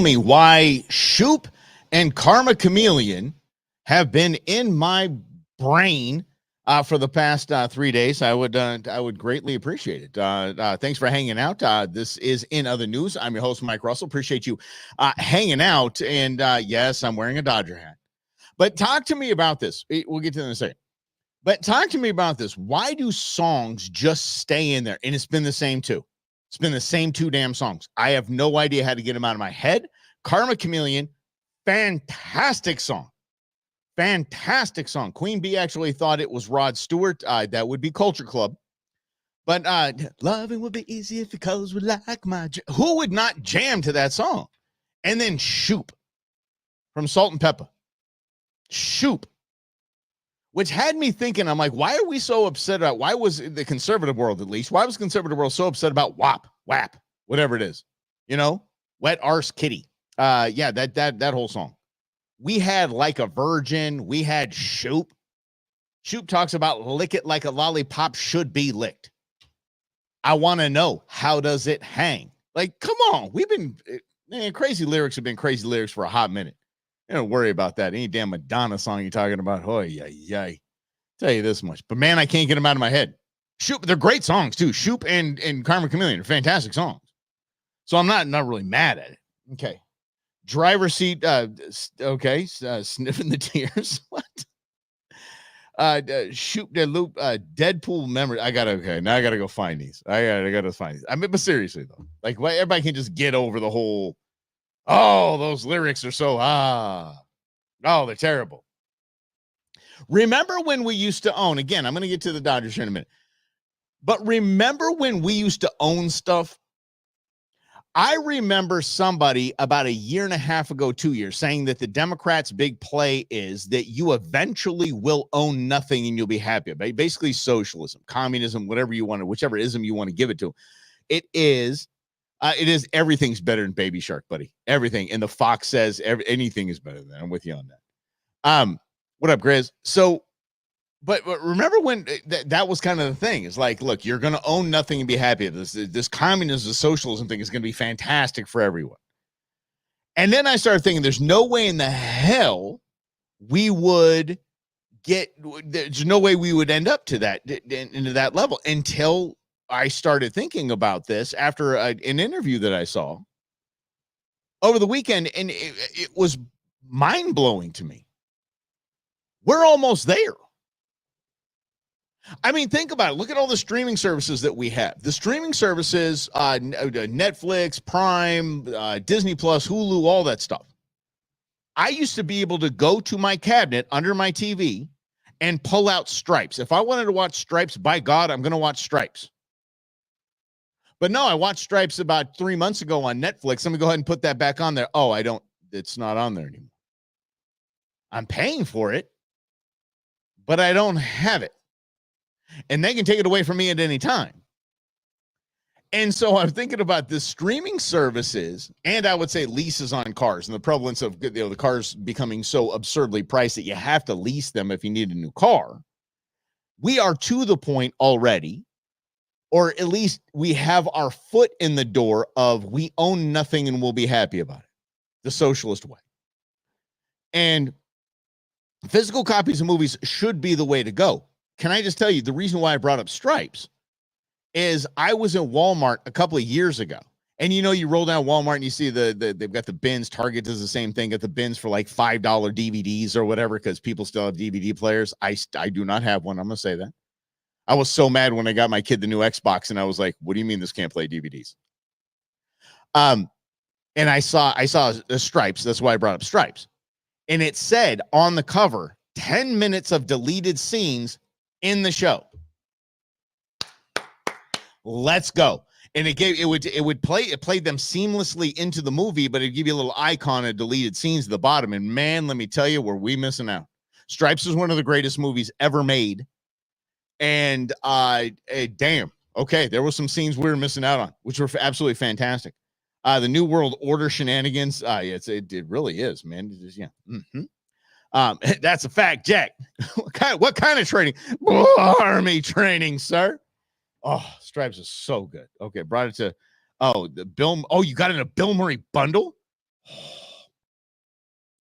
Me why Shoop and Karma Chameleon have been in my brain for the past 3 days. I would greatly appreciate it. Thanks for hanging out. This is In Other News. I'm your host, Mike Russell. Appreciate you hanging out. And yes, I'm wearing a Dodger hat. But talk to me about this. We'll get to that in a second. But talk to me about this. Why do songs just stay in there? And it's been the same two. It's been the same two damn songs. I have no idea how to get them out of my head. Karma Chameleon, fantastic song. Fantastic song. Queen Bee actually thought it was Rod Stewart. That would be Culture Club. But loving would be easy if your colors were like my... Who would not jam to that song? And then Shoop from Salt and Pepper. Shoop. Which had me thinking, I'm like, why are we so upset about, why was the conservative world, at least, why was the conservative world so upset about WAP, whatever it is, Wet Arse Kitty. Yeah, that whole song. We had Like a Virgin. We had Shoop. Shoop talks about lick it like a lollipop should be licked. I want to know, how does it hang? Like, come on. Crazy lyrics have been crazy lyrics for a hot minute. Don't worry about that. Any damn Madonna song you're talking about. Oh, yeah. Tell you this much. But man, I can't get them out of my head. Shoop, they're great songs too. Shoop and Karma Chameleon are fantastic songs. So I'm not really mad at it. Okay. Driver seat. Sniffing the tears. What? Shoot the loop. Deadpool memory. Now I gotta go find these. I gotta find these. I mean, but seriously though, like, why everybody can just get over the whole. Oh, those lyrics are so they're terrible. Remember when we used to own, again, I'm going to get to the Dodgers here in a minute, but remember when we used to own stuff? I remember somebody about a year and a half ago, 2 years, saying that the Democrats' big play is that you eventually will own nothing and you'll be happy. Basically socialism, communism, whatever you want to, whichever ism you want to give it to. It is everything's better than Baby Shark, buddy. Everything. And the Fox says anything is better than that. I'm with you on that. What up, Grizz? So, but remember when that was kind of the thing. It's like, look, you're going to own nothing and be happy. This communism, socialism thing is going to be fantastic for everyone. And then I started thinking, there's no way in the hell there's no way we would end up to that, into that level until I started thinking about this after an interview that I saw over the weekend, and it was mind-blowing to me. We're almost there. I mean, think about it. Look at all the streaming services that we have. The streaming services, Netflix, Prime, Disney Plus, Hulu, all that stuff. I used to be able to go to my cabinet under my TV and pull out Stripes. If I wanted to watch Stripes, by God, I'm going to watch Stripes. But no, I watched Stripes about 3 months ago on Netflix. Let me go ahead and put that back on there. Oh, it's not on there anymore. I'm paying for it, but I don't have it. And they can take it away from me at any time. And so I'm thinking about the streaming services, and I would say leases on cars, and the prevalence of the cars becoming so absurdly priced that you have to lease them if you need a new car. We are to the point already, or at least we have our foot in the door of we own nothing and we'll be happy about it. The socialist way. And physical copies of movies should be the way to go. Can I just tell you, the reason why I brought up Stripes is I was in Walmart a couple of years ago. And you roll down Walmart and you see they've got the bins. Target does the same thing, got the bins for like $5 DVDs or whatever, because people still have DVD players. I do not have one. I'm going to say that. I was so mad when I got my kid the new Xbox, and I was like, what do you mean this can't play DVDs? And I saw the Stripes. That's why I brought up Stripes. And it said on the cover, 10 minutes of deleted scenes in the show. Let's go. And it played them seamlessly into the movie, but it'd give you a little icon of deleted scenes at the bottom. And man, let me tell you, were we missing out. Stripes is one of the greatest movies ever made. And damn, okay, there were some scenes we were missing out on, which were absolutely fantastic. The New World Order shenanigans, it really is, man. Yeah. Mm-hmm. That's a fact, Jack. What kind of training? Army training, sir. Oh, Stripes is so good. Okay, brought it to you got it in a Bill Murray bundle?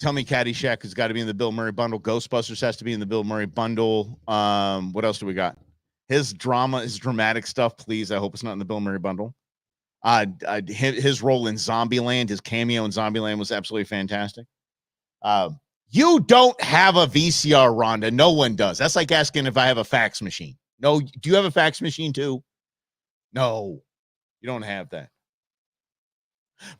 Tell me Caddyshack has got to be in the Bill Murray bundle. Ghostbusters has to be in the Bill Murray bundle. What else do we got? His dramatic stuff, please. I hope it's not in the Bill Murray bundle. His role in Zombieland, his cameo in Zombieland was absolutely fantastic. You don't have a VCR, Rhonda. No one does. That's like asking if I have a fax machine. No, do you have a fax machine too? No, you don't have that.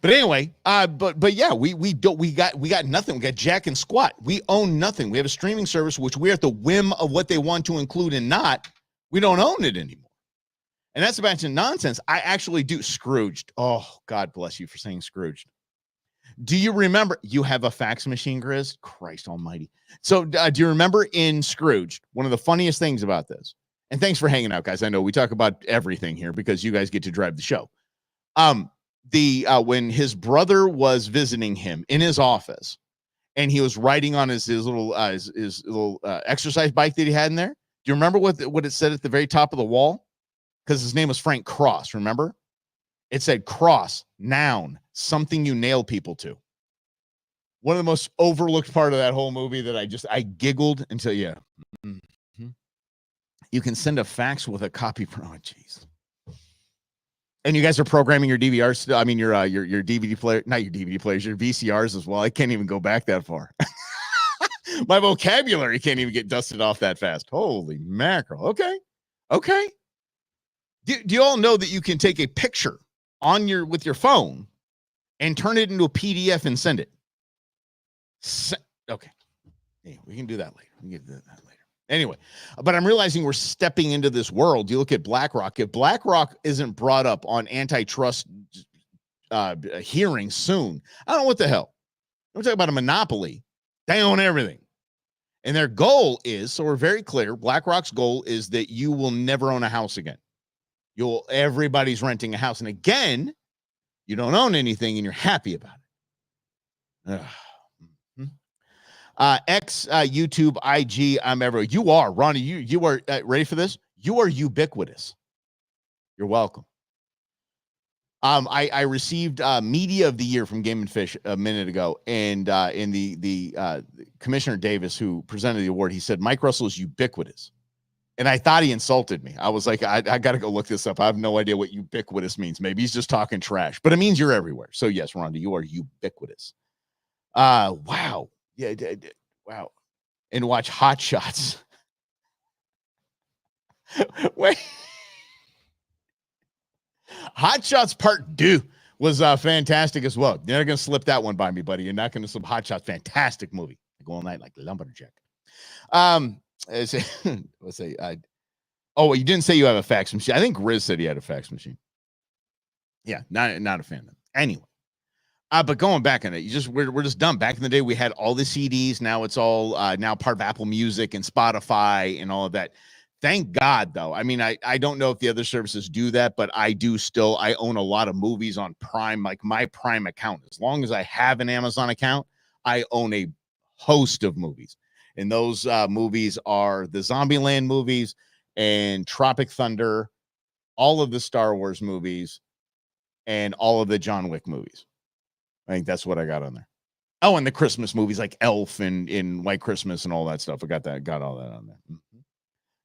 But anyway, but yeah, we got nothing. We got jack and squat. We own nothing. We have a streaming service which we're at the whim of what they want to include and not. We don't own it anymore. And that's a bunch of nonsense. I actually do. Scrooged. Oh, God bless you for saying Scrooged. Do you remember? You have a fax machine, Grizz? Christ almighty. So do you remember in Scrooged, one of the funniest things about this, and thanks for hanging out, guys. I know we talk about everything here because you guys get to drive the show. When his brother was visiting him in his office and he was riding on his little exercise bike that he had in there. Do you remember what it said at the very top of the wall? Because his name was Frank Cross, remember? It said Cross, noun, something you nail people to. One of the most overlooked part of that whole movie that I giggled until, yeah. Mm-hmm. You can send a fax with a copy. Oh, jeez. And you guys are programming your DVRs. I mean, your DVD player, not your DVD players, your VCRs as well. I can't even go back that far. My vocabulary can't even get dusted off that fast. Holy mackerel. Okay. Do you all know that you can take a picture with your phone and turn it into a PDF and send it? Okay. Yeah, we can do that later. We can get that later. Anyway, but I'm realizing we're stepping into this world. You look at BlackRock. If BlackRock isn't brought up on antitrust hearings soon, I don't know what the hell. We're talking about a monopoly. They own everything. And their goal is, so we're very clear, BlackRock's goal is that you will never own a house again. Everybody's renting a house. And again, you don't own anything and you're happy about it. YouTube, IG, I'm everywhere. You are, Ronnie, you are ready for this? You are ubiquitous. You're welcome. I received Media of the Year from Game and Fish a minute ago, and in the Commissioner Davis, who presented the award, he said Mike Russell is ubiquitous, and I thought he insulted me. I was like, I got to go look this up. I have no idea what ubiquitous means. Maybe he's just talking trash, but it means you're everywhere. So yes, Rhonda, you are ubiquitous. Wow, yeah, wow, and watch Hot Shots. Wait. Hot Shots Part 2 was fantastic as well. You're not going to slip that one by me, buddy. You're not going to slip Hot Shots. Fantastic movie. I go all night like a lumberjack. Let's say, oh, you didn't say you have a fax machine. I think Grizz said he had a fax machine. Yeah, not a fan of them. Anyway, but going back on it, we're just done. Back in the day, we had all the CDs. Now it's all now part of Apple Music and Spotify and all of that. Thank God, though. I mean, I don't know if the other services do that, but I own a lot of movies on Prime, like my Prime account. As long as I have an Amazon account, I own a host of movies. And those movies are the Zombieland movies and Tropic Thunder, all of the Star Wars movies, and all of the John Wick movies. I think that's what I got on there. Oh, and the Christmas movies like Elf and in White Christmas and all that stuff. I got all that on there. Mm-hmm.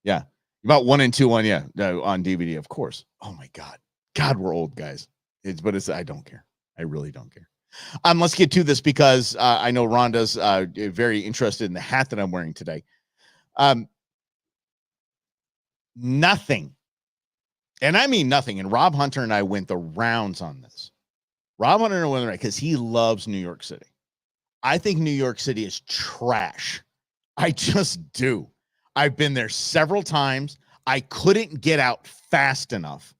Yeah, about 1 and 2 on DVD, of course. Oh my God, we're old guys. I don't care. I really don't care. Let's get to this because I know Rhonda's very interested in the hat that I'm wearing today. Nothing, and I mean nothing. And Rob Hunter and I went the rounds on this. Rob Hunter went right because he loves New York City. I think New York City is trash. I just do. I've been there several times. I couldn't get out fast enough.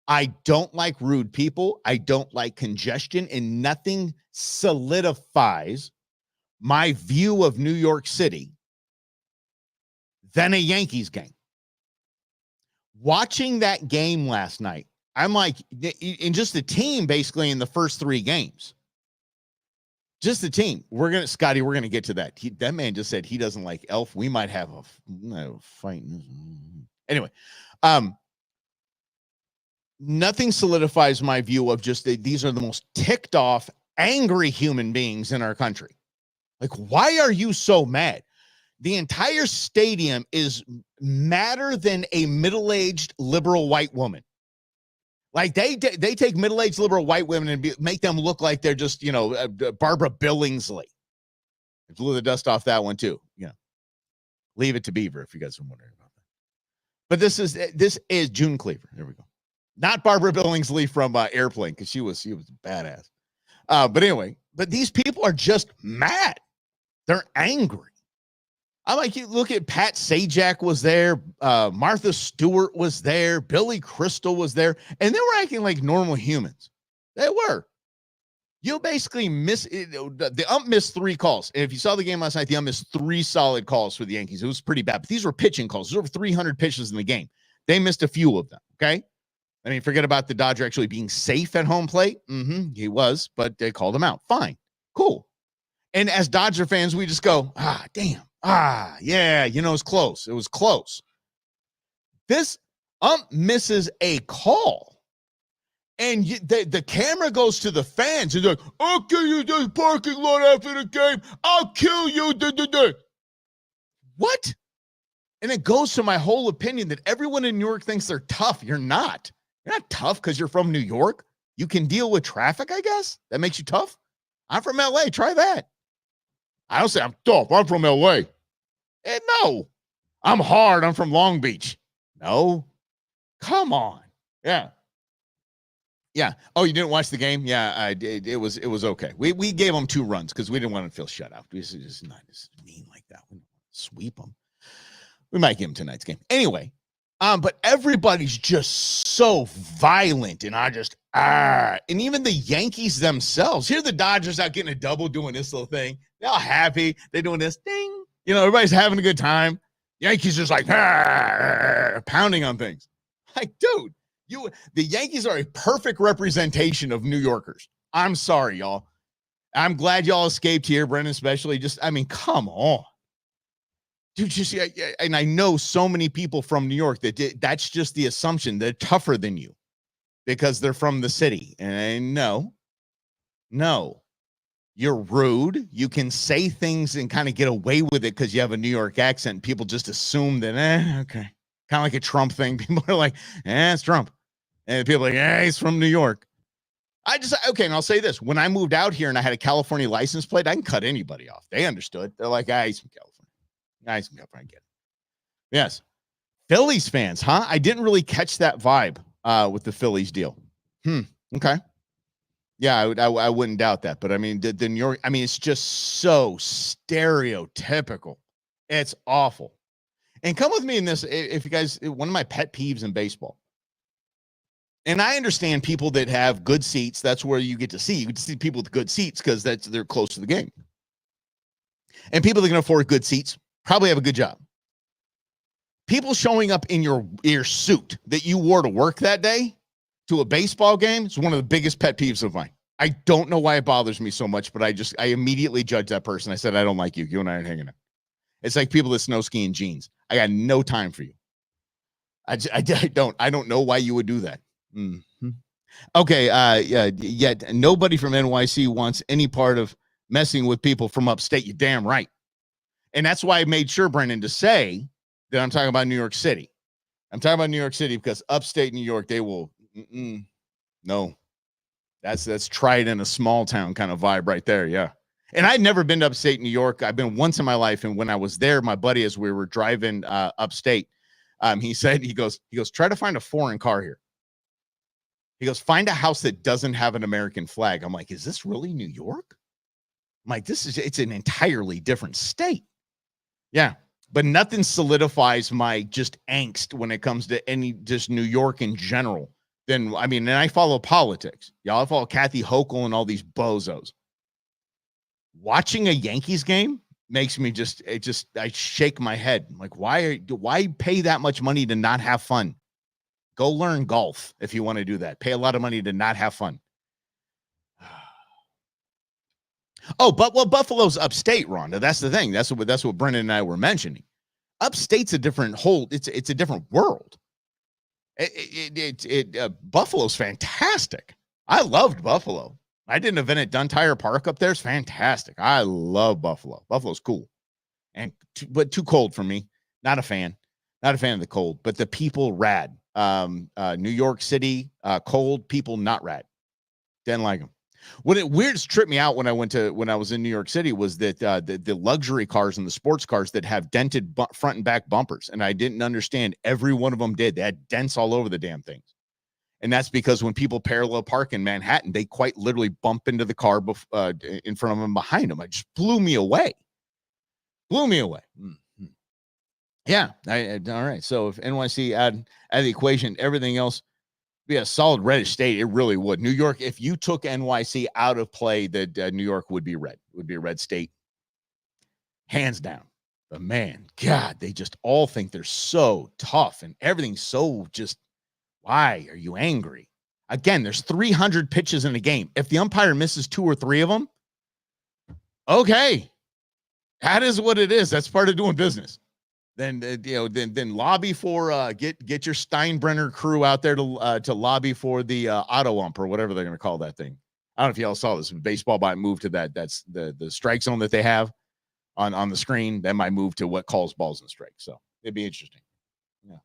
I don't like rude people. I don't like congestion, and nothing solidifies my view of New York City than a Yankees game. Watching that game last night, I'm like, in just the team basically in the first 3 games. Just the team. Scotty, we're going to get to that. That man just said he doesn't like Elf. We might have a fight. Anyway, nothing solidifies my view of just these are the most ticked off, angry human beings in our country. Like, why are you so mad? The entire stadium is madder than a middle-aged liberal white woman. Like they take middle-aged liberal white women and make them look like they're just, Barbara Billingsley. I blew the dust off that one too. Yeah. Leave it to Beaver if you guys are wondering about that. But this is June Cleaver. There we go. Not Barbara Billingsley from Airplane, because she was badass. But anyway, but these people are just mad. They're angry. I'm like, you look at Pat Sajak was there, Martha Stewart was there, Billy Crystal was there, and they were acting like normal humans. They were. You basically the ump missed 3 calls. And if you saw the game last night, the ump missed 3 solid calls for the Yankees. It was pretty bad, but these were pitching calls. There's over 300 pitches in the game. They missed a few of them, okay? I mean, forget about the Dodger actually being safe at home plate. He was, but they called him out. Fine. Cool. And as Dodger fans, we just go, damn. Yeah, it's close. It was close. This ump misses a call. And the camera goes to the fans. And they're like, I'll kill you this parking lot after the game. I'll kill you. What? And it goes to my whole opinion that everyone in New York thinks they're tough. You're not. You're not tough because you're from New York. You can deal with traffic, I guess. That makes you tough. I'm from LA. Try that. I don't say I'm tough. I'm from LA. No. I'm hard. I'm from Long Beach. No. Come on. Yeah. Yeah. Oh, you didn't watch the game? Yeah, I did. It was okay. We gave them 2 runs because we didn't want to feel shut out. We just not just mean like that. We sweep them. We might give them tonight's game. Anyway, but everybody's just so violent, and and even the Yankees themselves. Here the Dodgers out getting a double doing this little thing. They're all happy. They're doing this ding. Everybody's having a good time. Yankees just like pounding on things. Like, dude, the Yankees are a perfect representation of New Yorkers. I'm sorry, y'all. I'm glad y'all escaped here, Brendan, especially. Come on. Dude, and I know so many people from New York that's just the assumption. They're tougher than you because they're from the city. And no, you're rude. You can say things and kind of get away with it because you have a New York accent. People just assume that, okay. Kind of like a Trump thing. People are like, it's Trump. And people are like, he's from New York. And I'll say this. When I moved out here and I had a California license plate, I can cut anybody off. They understood. They're like, he's from California. He's from California. I get it. Yes. Phillies fans, huh? I didn't really catch that vibe with the Phillies deal. Okay. Yeah, I wouldn't doubt that. But I mean, the New York, it's just so stereotypical. It's awful. And come with me in this, if you guys, one of my pet peeves in baseball. And I understand people that have good seats. That's where you get to see. You get to see people with good seats because they're close to the game. And people that can afford good seats probably have a good job. People showing up in your suit that you wore to work that day to a baseball game is one of the biggest pet peeves of mine. I don't know why it bothers me so much, but I immediately judge that person. I said, I don't like you. You and I aren't hanging out. It's like people that snow ski in jeans. I got no time for you. I don't know why you would do that. Mm-hmm. Okay. Yet nobody from NYC wants any part of messing with people from upstate. You're damn right. And that's why I made sure, Brendan, to say that I'm talking about New York City. I'm talking about New York City because upstate New York, they will. No, that's tried in a small town kind of vibe right there. Yeah. And I'd never been to upstate New York. I've been once in my life. And when I was there, my buddy, as we were driving upstate, he said, he goes, try to find a foreign car here. He goes, find a house that doesn't have an American flag. I'm like, is this really New York? I'm like, it's an entirely different state. Yeah. But nothing solidifies my just angst when it comes to just New York in general. And I follow politics. Y'all, I follow Kathy Hochul and all these bozos. Watching a Yankees game makes me I shake my head. I'm like, why pay that much money to not have fun? Go learn golf if you want to do that. Pay a lot of money to not have fun. Oh, but Buffalo's upstate, Rhonda. That's the thing. That's what Brendan and I were mentioning. Upstate's a different it's a different world. Buffalo's fantastic. I loved Buffalo. I did an event at Duntire Park up there. It's fantastic. I love Buffalo. Buffalo's cool, but too cold for me. Not a fan. Not a fan of the cold, but the people rad. New York City, cold people not rad. Didn't like them. What it weirdest tripped me out when I was in New York City was that the luxury cars and the sports cars that have dented front and back bumpers, and I didn't understand every one of them did. They had dents all over the damn things. And that's because when people parallel park in Manhattan, they quite literally bump into the car in front of them, behind them. It just blew me away. Mm-hmm. Yeah. All right. So if NYC add the equation, everything else be a solid reddish state, it really would. New York, if you took NYC out of play, New York would be red. It would be a red state. Hands down. But man, God, they just all think they're so tough and everything's so just. Why are you angry? Again, there's 300 pitches in a game. If the umpire misses 2 or 3 of them, okay, that is what it is. That's part of doing business. Then then lobby for get your Steinbrenner crew out there to lobby for the auto ump or whatever they're going to call that thing. I don't know if y'all saw this. Baseball might move to that. That's the strike zone that they have on the screen. That might move to what calls balls and strikes. So it'd be interesting. Yeah.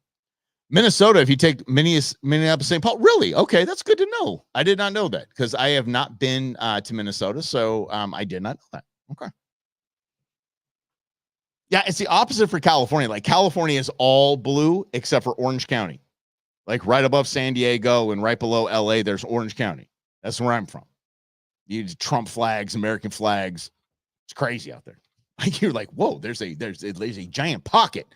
Minnesota, if you take Minneapolis, St. Paul, really? Okay, that's good to know. I did not know that because I have not been to Minnesota, so I did not know that. Okay. Yeah, it's the opposite for California. Like California is all blue except for Orange County. Like right above San Diego and right below LA, there's Orange County. That's where I'm from. You Trump flags, American flags. It's crazy out there. Like you're like, whoa, there's a giant pocket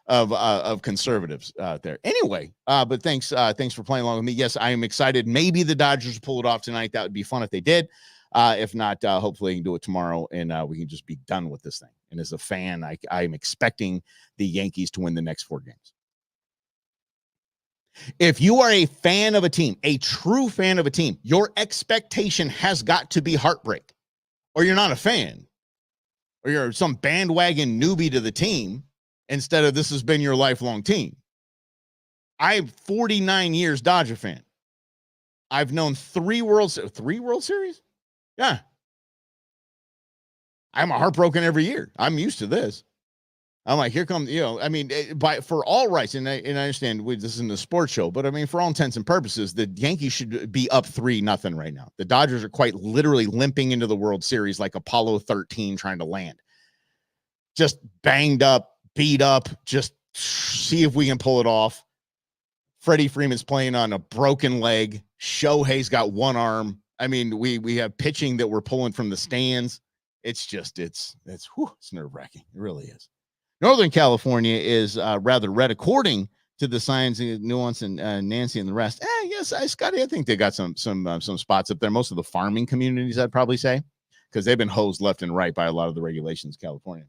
of conservatives out there. Anyway, but thanks for playing along with me. Yes, I am excited. Maybe the Dodgers pull it off tonight. That would be fun if they did. If not, hopefully they can do it tomorrow and we can just be done with this thing. And as a fan, I'm expecting the Yankees to win the next 4 games. If you are a fan of a team, a true fan of a team, your expectation has got to be heartbreak, or you're not a fan, or you're some bandwagon newbie to the team instead of this has been your lifelong team. I'm 49 years Dodger fan. I've known 3 World Series? Yeah. I'm heartbroken every year. I'm used to this. I'm like, here comes, for all rights, and I understand this isn't a sports show, but I mean, for all intents and purposes, the Yankees should be up 3-0 right now. The Dodgers are quite literally limping into the World Series like Apollo 13 trying to land. Just banged up, beat up, just see if we can pull it off. Freddie Freeman's playing on a broken leg. Shohei's got 1 arm. I mean, we have pitching that we're pulling from the stands. It's nerve-wracking. It really is. Northern California is rather red, according to the Science and Nuance and Nancy and the rest. Yes, Scotty, I think they got some spots up there. Most of the farming communities, I'd probably say, because they've been hosed left and right by a lot of the regulations in California.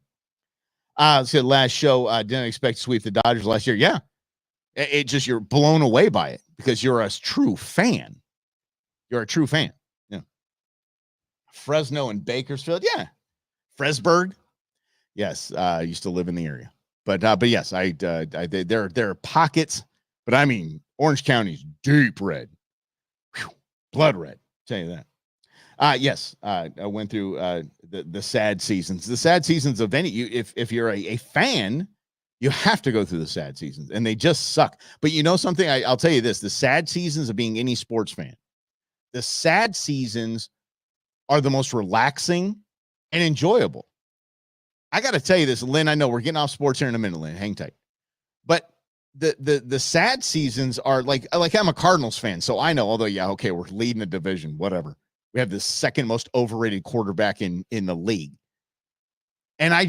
So last show, didn't expect to sweep the Dodgers last year. Yeah, it just you're blown away by it because you're a true fan. You're a true fan. Yeah. Fresno and Bakersfield. Yeah. Fresburg. Yes. I used to live in the area, but yes, there are pockets, but I mean, Orange County's deep red, blood red. Tell you that. Yes. I went through the sad seasons. The sad seasons of any. If you're a fan, you have to go through the sad seasons, and they just suck. But you know something? I'll tell you this: the sad seasons of being any sports fan. The sad seasons are the most relaxing and enjoyable. I got to tell you this, Lynn. I know we're getting off sports here in a minute, Lynn. Hang tight. But the sad seasons are like I'm a Cardinals fan, so I know. Although, yeah, okay, we're leading the division, whatever. We have the second most overrated quarterback in the league, and I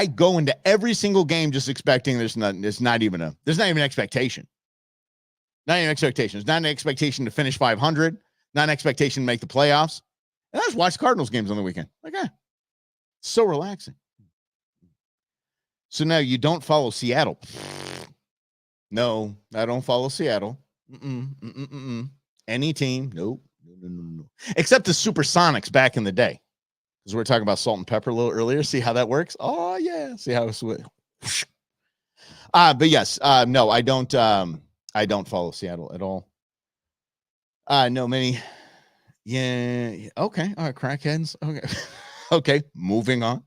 go into every single game just expecting there's not even an expectation. Not an expectation. It's not an expectation to finish 500. Not an expectation to make the playoffs. And I just watch Cardinals games on the weekend. Like, so relaxing. So now you don't follow Seattle. No, I don't follow Seattle. Any team. Nope. No. Except the Supersonics back in the day. Because we were talking about salt and pepper a little earlier. See how that works? Oh, yeah. See how it's but yes, no, I don't follow Seattle at all. No, many Yeah. Okay. All right. Crackheads. Okay. Okay. Moving on.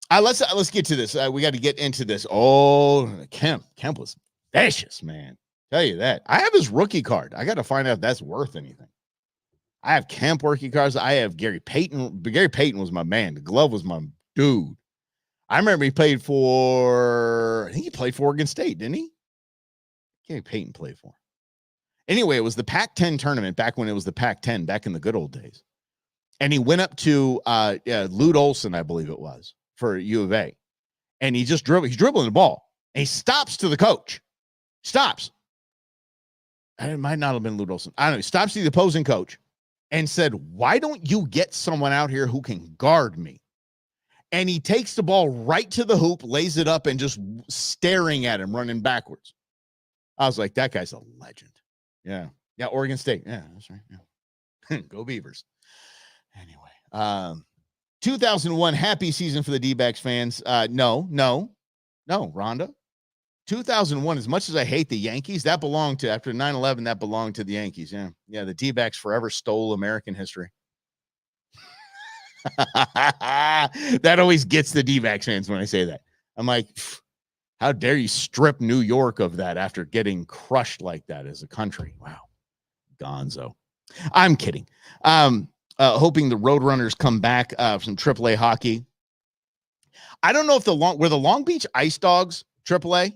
Let's get to this. We got to get into this. Oh, Kemp was vicious, man. Tell you that. I have his rookie card. I got to find out if that's worth anything. I have Kemp rookie cards. I have Gary Payton. Gary Payton was my man. The glove was my dude. I remember he played for. I think he played for Oregon State, didn't he? Gary Payton played for. Anyway, it was the Pac-10 tournament back when it was the Pac-10, back in the good old days. And he went up to Lute Olson, I believe it was, for U of A. And he's dribbling the ball. And he stops to the coach. Stops. It might not have been Lute Olson. I don't know. He stops to the opposing coach and said, why don't you get someone out here who can guard me? And he takes the ball right to the hoop, lays it up, and just staring at him, running backwards. I was like, that guy's a legend. Yeah. Yeah. Oregon State. Yeah. That's right. Yeah. Go Beavers. Anyway, 2001 happy season for the D-backs fans. No, Rhonda. 2001, as much as I hate the Yankees, that belonged to, after 9/11, that belonged to the Yankees. Yeah. Yeah. The D-backs forever stole American history. That always gets the D-backs fans when I say that. I'm like, how dare you strip New York of that after getting crushed like that as a country? Wow. Gonzo. I'm kidding. Hoping the Roadrunners come back from AAA hockey. I don't know if were the Long Beach Ice Dogs AAA,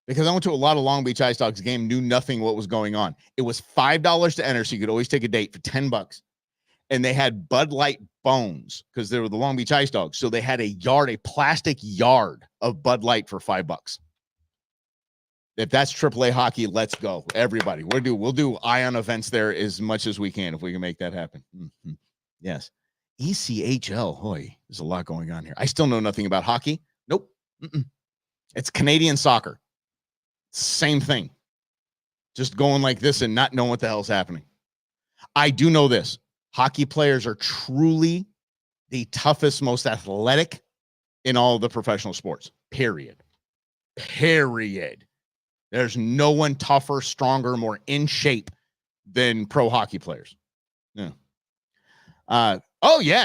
because I went to a lot of Long Beach Ice Dogs game, knew nothing what was going on. It was $5 to enter, so you could always take a date for $10. And they had Bud Light bones because they were the Long Beach Ice Dogs. So they had a plastic yard of Bud Light for $5. If that's AAA hockey, let's go. Everybody. We'll do Ion events there as much as we can if we can make that happen. Mm-hmm. Yes. ECHL. Hoy, there's a lot going on here. I still know nothing about hockey. Nope. Mm-mm. It's Canadian soccer. Same thing. Just going like this and not knowing what the hell's happening. I do know this. Hockey players are truly the toughest, most athletic in all of the professional sports. Period. There's no one tougher, stronger, more in shape than pro hockey players. Yeah.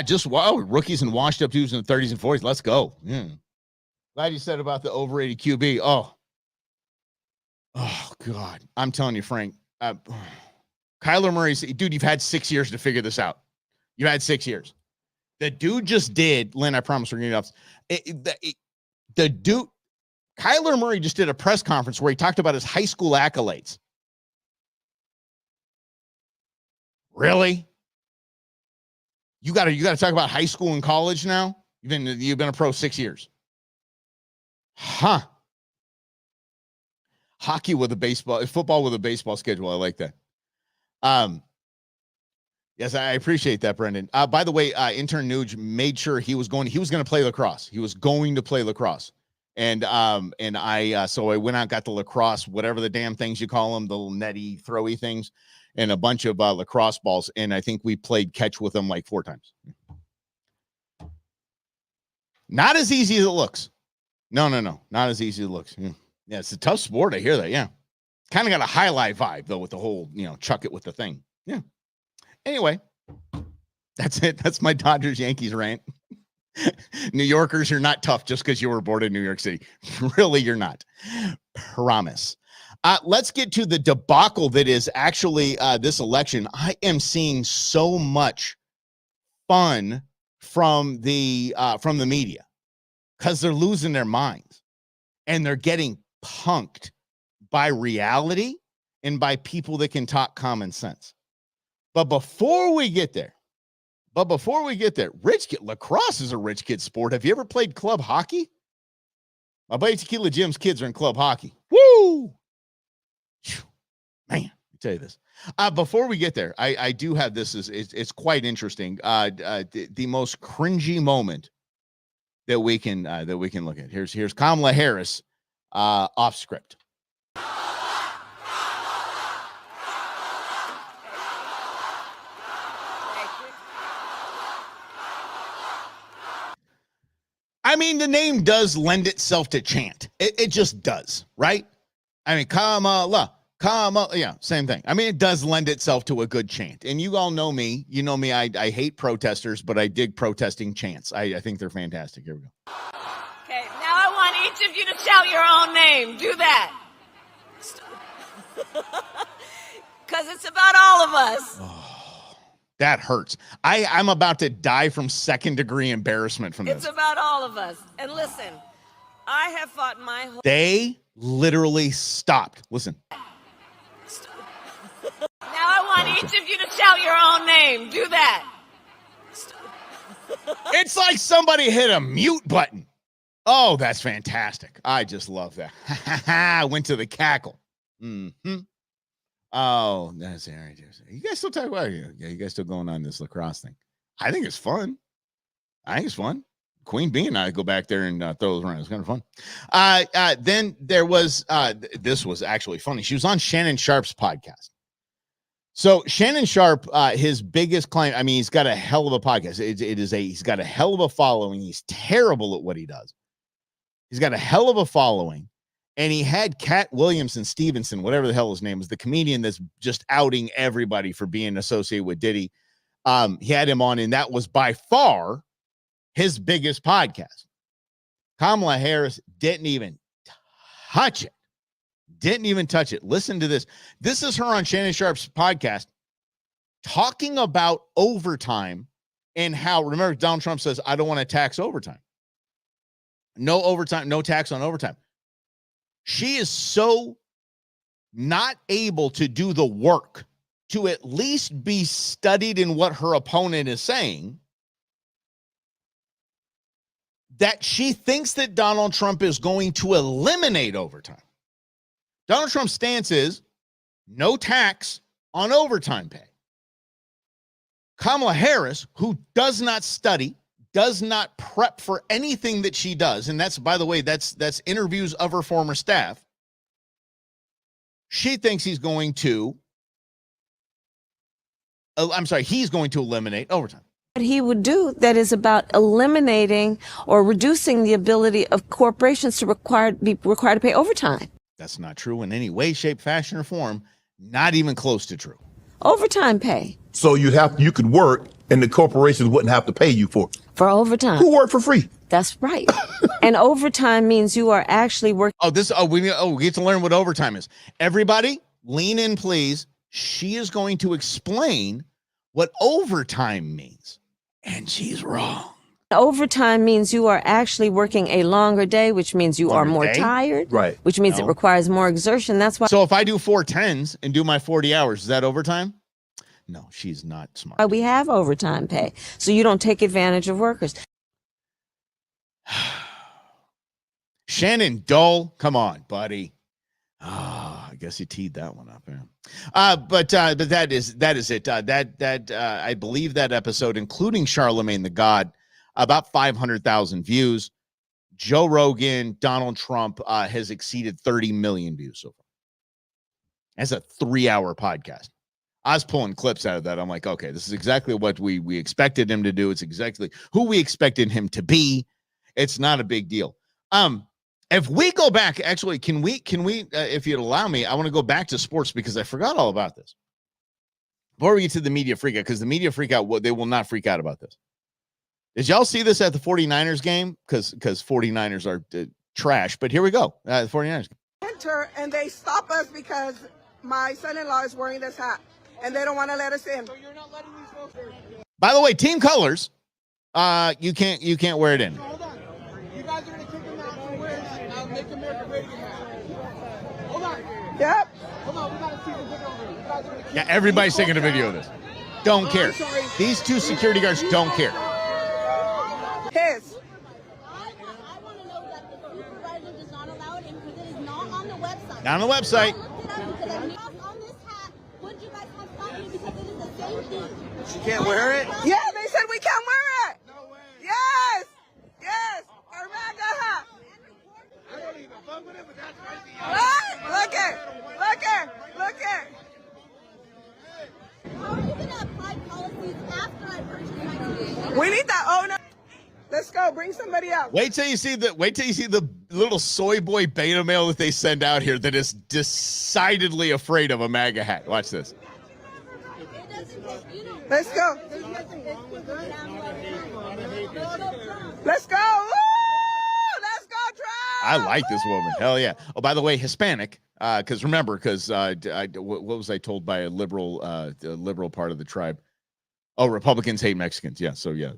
Just rookies and washed up dudes in the 30s and 40s. Let's go. Yeah. Glad you said about the overrated QB. Oh God. I'm telling you, Frank. Kyler Murray, dude, you've had 6 years to figure this out. You had 6 years. The dude just did, Lynn, I promise we're going to get off. The dude, Kyler Murray just did a press conference where he talked about his high school accolades. Really? You got to talk about high school and college now? You've been a pro 6 years. Huh. Football with a baseball schedule. I like that. Yes, I appreciate that, Brendan. By the way, intern Nuge made sure he was going to play lacrosse. He was going to play lacrosse. So I went out and got the lacrosse, whatever the damn things you call them, the little netty, throwy things, and a bunch of lacrosse balls. And I think we played catch with them like 4 times. Not as easy as it looks. No. Not as easy as it looks. Yeah, it's a tough sport. I hear that. Yeah. Kind of got a highlight vibe, though, with the whole, chuck it with the thing. Yeah. Anyway, that's it. That's my Dodgers-Yankees rant. New Yorkers, you're not tough just because you were born in New York City. Really, you're not. Promise. Let's get to the debacle that is actually this election. I am seeing so much fun from the media because they're losing their minds and they're getting punked by reality and by people that can talk common sense. But before we get there, lacrosse is a rich kid sport. Have you ever played club hockey? My buddy Tequila Jim's kids are in club hockey. Woo! Man, I tell you this. Before we get there, I do have this. It's quite interesting. The most cringy moment that we can look at. Here's Kamala Harris off script. I mean, the name does lend itself to chant. It just does, right? I mean, Kamala Come on. Yeah, same thing. I mean, it does lend itself to a good chant. And you all know me. You know me. I hate protesters, but I dig protesting chants. I think they're fantastic. Here we go. Okay, now I want each of you to shout your own name. Do that. Because it's about all of us. Oh, that hurts. I'm about to die from second-degree embarrassment from this. It's about all of us. And listen, I have fought my whole... They literally stopped. Listen. Now I want each of you to shout your own name. Do that. It's like somebody hit a mute button. Oh, that's fantastic. I just love that. I went to the cackle. Mm-hmm. Oh, that's all right. You guys still talk about it? Yeah, you guys still going on this lacrosse thing? I think it's fun. Queen Bee and I go back there and throw those around. It's kind of fun. Then there was, this was actually funny. She was on Shannon Sharp's podcast. So Shannon Sharp, his biggest client, I mean, he's got a hell of a podcast. He's got a hell of a following. He's terrible at what he does. He's got a hell of a following. And he had Cat Williamson Stevenson, whatever the hell his name is, the comedian that's just outing everybody for being associated with Diddy. He had him on, and that was by far his biggest podcast. Kamala Harris didn't even touch it. Listen to this. This is her on Shannon Sharp's podcast talking about overtime and how, remember, Donald Trump says, I don't want to tax overtime. No overtime, no tax on overtime. She is so not able to do the work to at least be studied in what her opponent is saying that she thinks that Donald Trump is going to eliminate overtime. Donald Trump's stance is no tax on overtime pay. Kamala Harris, who does not study, does not prep for anything that she does, and that's, by the way, that's interviews of her former staff. She thinks he's going to eliminate overtime. What he would do that is about eliminating or reducing the ability of corporations to be required to pay overtime. That's not true in any way, shape, fashion, or form. Not even close to true. Overtime pay. So you could work and the corporations wouldn't have to pay you for overtime. Who work for free? That's right. And overtime means you are actually working. We get to learn what overtime is. Everybody, lean in, please. She is going to explain what overtime means. And she's wrong. Overtime means you are actually working a longer day, which means you are more tired. Right. Which means it requires more exertion. That's why. So if I do 4 10s and do my 40 hours, is that overtime? No, she's not smart. We have overtime pay, so you don't take advantage of workers. Shannon Dole, come on, buddy. Oh, I guess you teed that one up. Yeah. But that is it. I believe that episode, including Charlemagne the God, about 500,000 views. Joe Rogan, Donald Trump has exceeded 30 million views so far. That's a 3-hour podcast. I was pulling clips out of that. I'm like, okay, this is exactly what we expected him to do. It's exactly who we expected him to be. It's not a big deal. If we go back, actually, can we, if you'd allow me, I want to go back to sports because I forgot all about this. Before we get to the media freak out, because the media freak out, they will not freak out about this. Did y'all see this at the 49ers game? Because 49ers are trash, but here we go. The 49ers. Enter, and they stop us because my son-in-law is wearing this hat, and they don't want to let us in. So you're not letting these folks in. By the way, team colors, you can't wear it in. Hold on. You guys are going to kick them out for wearing Make America Great Again hat. Hold on. Yep. Hold on, we got to see the video over here. You guys are going to Yeah, everybody's taking a video of this. Don't care. These 2 security guards don't care. His. I want to know that the supervisor does not allow it in because it is not on the website. Not on the website. On this hat, would you guys have stopped me because it is the same thing? She can't wear it? Yeah, they said we can't wear it. No way. Yes. Yes. Our MAGA hat. I don't even fuck with it, but that's crazy. Right? Look it. How are you going to apply policies after I purchase my TV? We need that owner. Let's go. Bring somebody out. Wait till you see the little soy boy beta male that they send out here that is decidedly afraid of a MAGA hat. Watch this. Let's go. Let's go. Woo! Let's go, Trump. I like this woman. Hell yeah. Oh, by the way, Hispanic. Because what was I told by a liberal part of the tribe? Oh, Republicans hate Mexicans. Yeah. So yeah.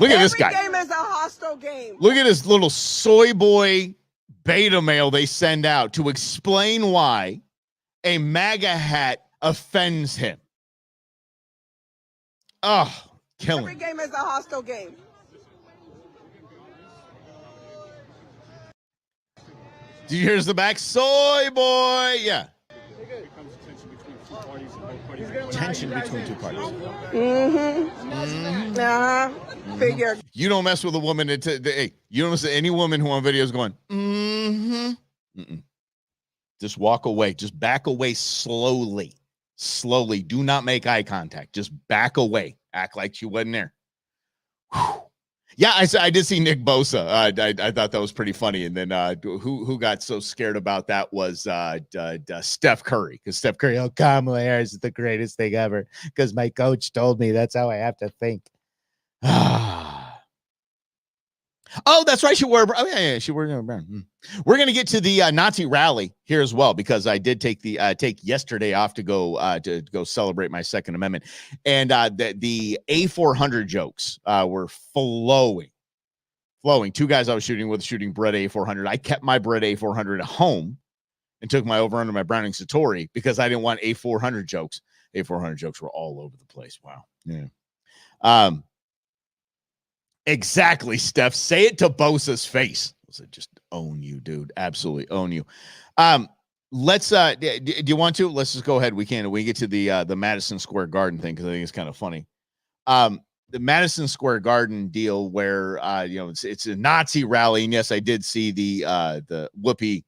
Look at this guy. Every game is a hostile game. Look at this little soy boy beta male they send out to explain why a MAGA hat offends him. Oh, killing. Every game is a hostile game. Do you hear the back? Soy boy. Yeah. Tension between two parties. Figured. You don't mess with a woman hey, you don't mess with any woman who on video is going, Just walk away. Just back away slowly. Slowly. Do not make eye contact. Just back away. Act like you wasn't there. Whew. Yeah, I did see Nick Bosa. I thought that was pretty funny. And then who got so scared about that was Steph Curry. Because Steph Curry, oh, Kamala Harris is the greatest thing ever. Because my coach told me that's how I have to think. Oh, that's right. She wore. Oh yeah. She wore brown. We're gonna get to the Nazi rally here as well because I did take yesterday off to go celebrate my Second Amendment, and the A400 jokes were flowing. Two guys I was shooting Brett A400. I kept my Brett A400 at home and took my over under my Browning Satori because I didn't want A400 jokes. A400 jokes were all over the place. Wow. Yeah. Exactly, Steph. Say it to Bosa's face. Just own you, dude. Absolutely own you. Let's do you want to? Let's just go ahead. We get to the Madison Square Garden thing because I think it's kind of funny. The Madison Square Garden deal where it's a Nazi rally, and yes, I did see the Whoopi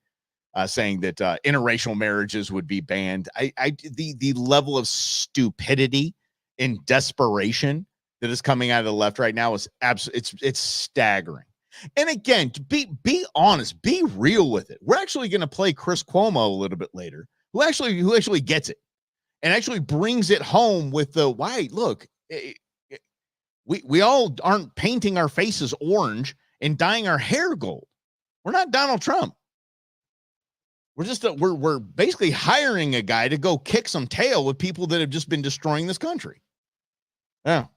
saying that interracial marriages would be banned. The level of stupidity and desperation that is coming out of the left right now is absolutely it's staggering. And again, to be honest, be real with it. We're actually going to play Chris Cuomo a little bit later, who actually gets it and actually brings it home with the why. Look, we all aren't painting our faces orange and dyeing our hair gold. We're not Donald Trump. We're just we're basically hiring a guy to go kick some tail with people that have just been destroying this country. Yeah.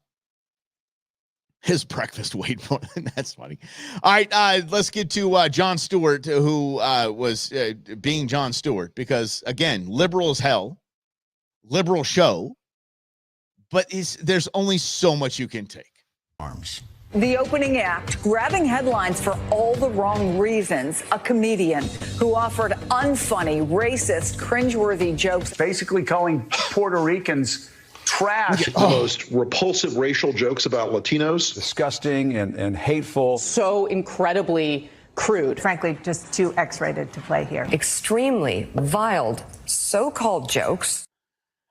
His breakfast weighed more than that's funny. All right, let's get to Jon Stewart, who was being Jon Stewart, because again, liberal as hell, liberal show, but there's only so much you can take. The opening act, grabbing headlines for all the wrong reasons, a comedian who offered unfunny, racist, cringeworthy jokes. Basically calling Puerto Ricans trash. The most repulsive racial jokes about Latinos. Disgusting and hateful. So incredibly crude. Frankly, just too X-rated to play here. Extremely vile so-called jokes.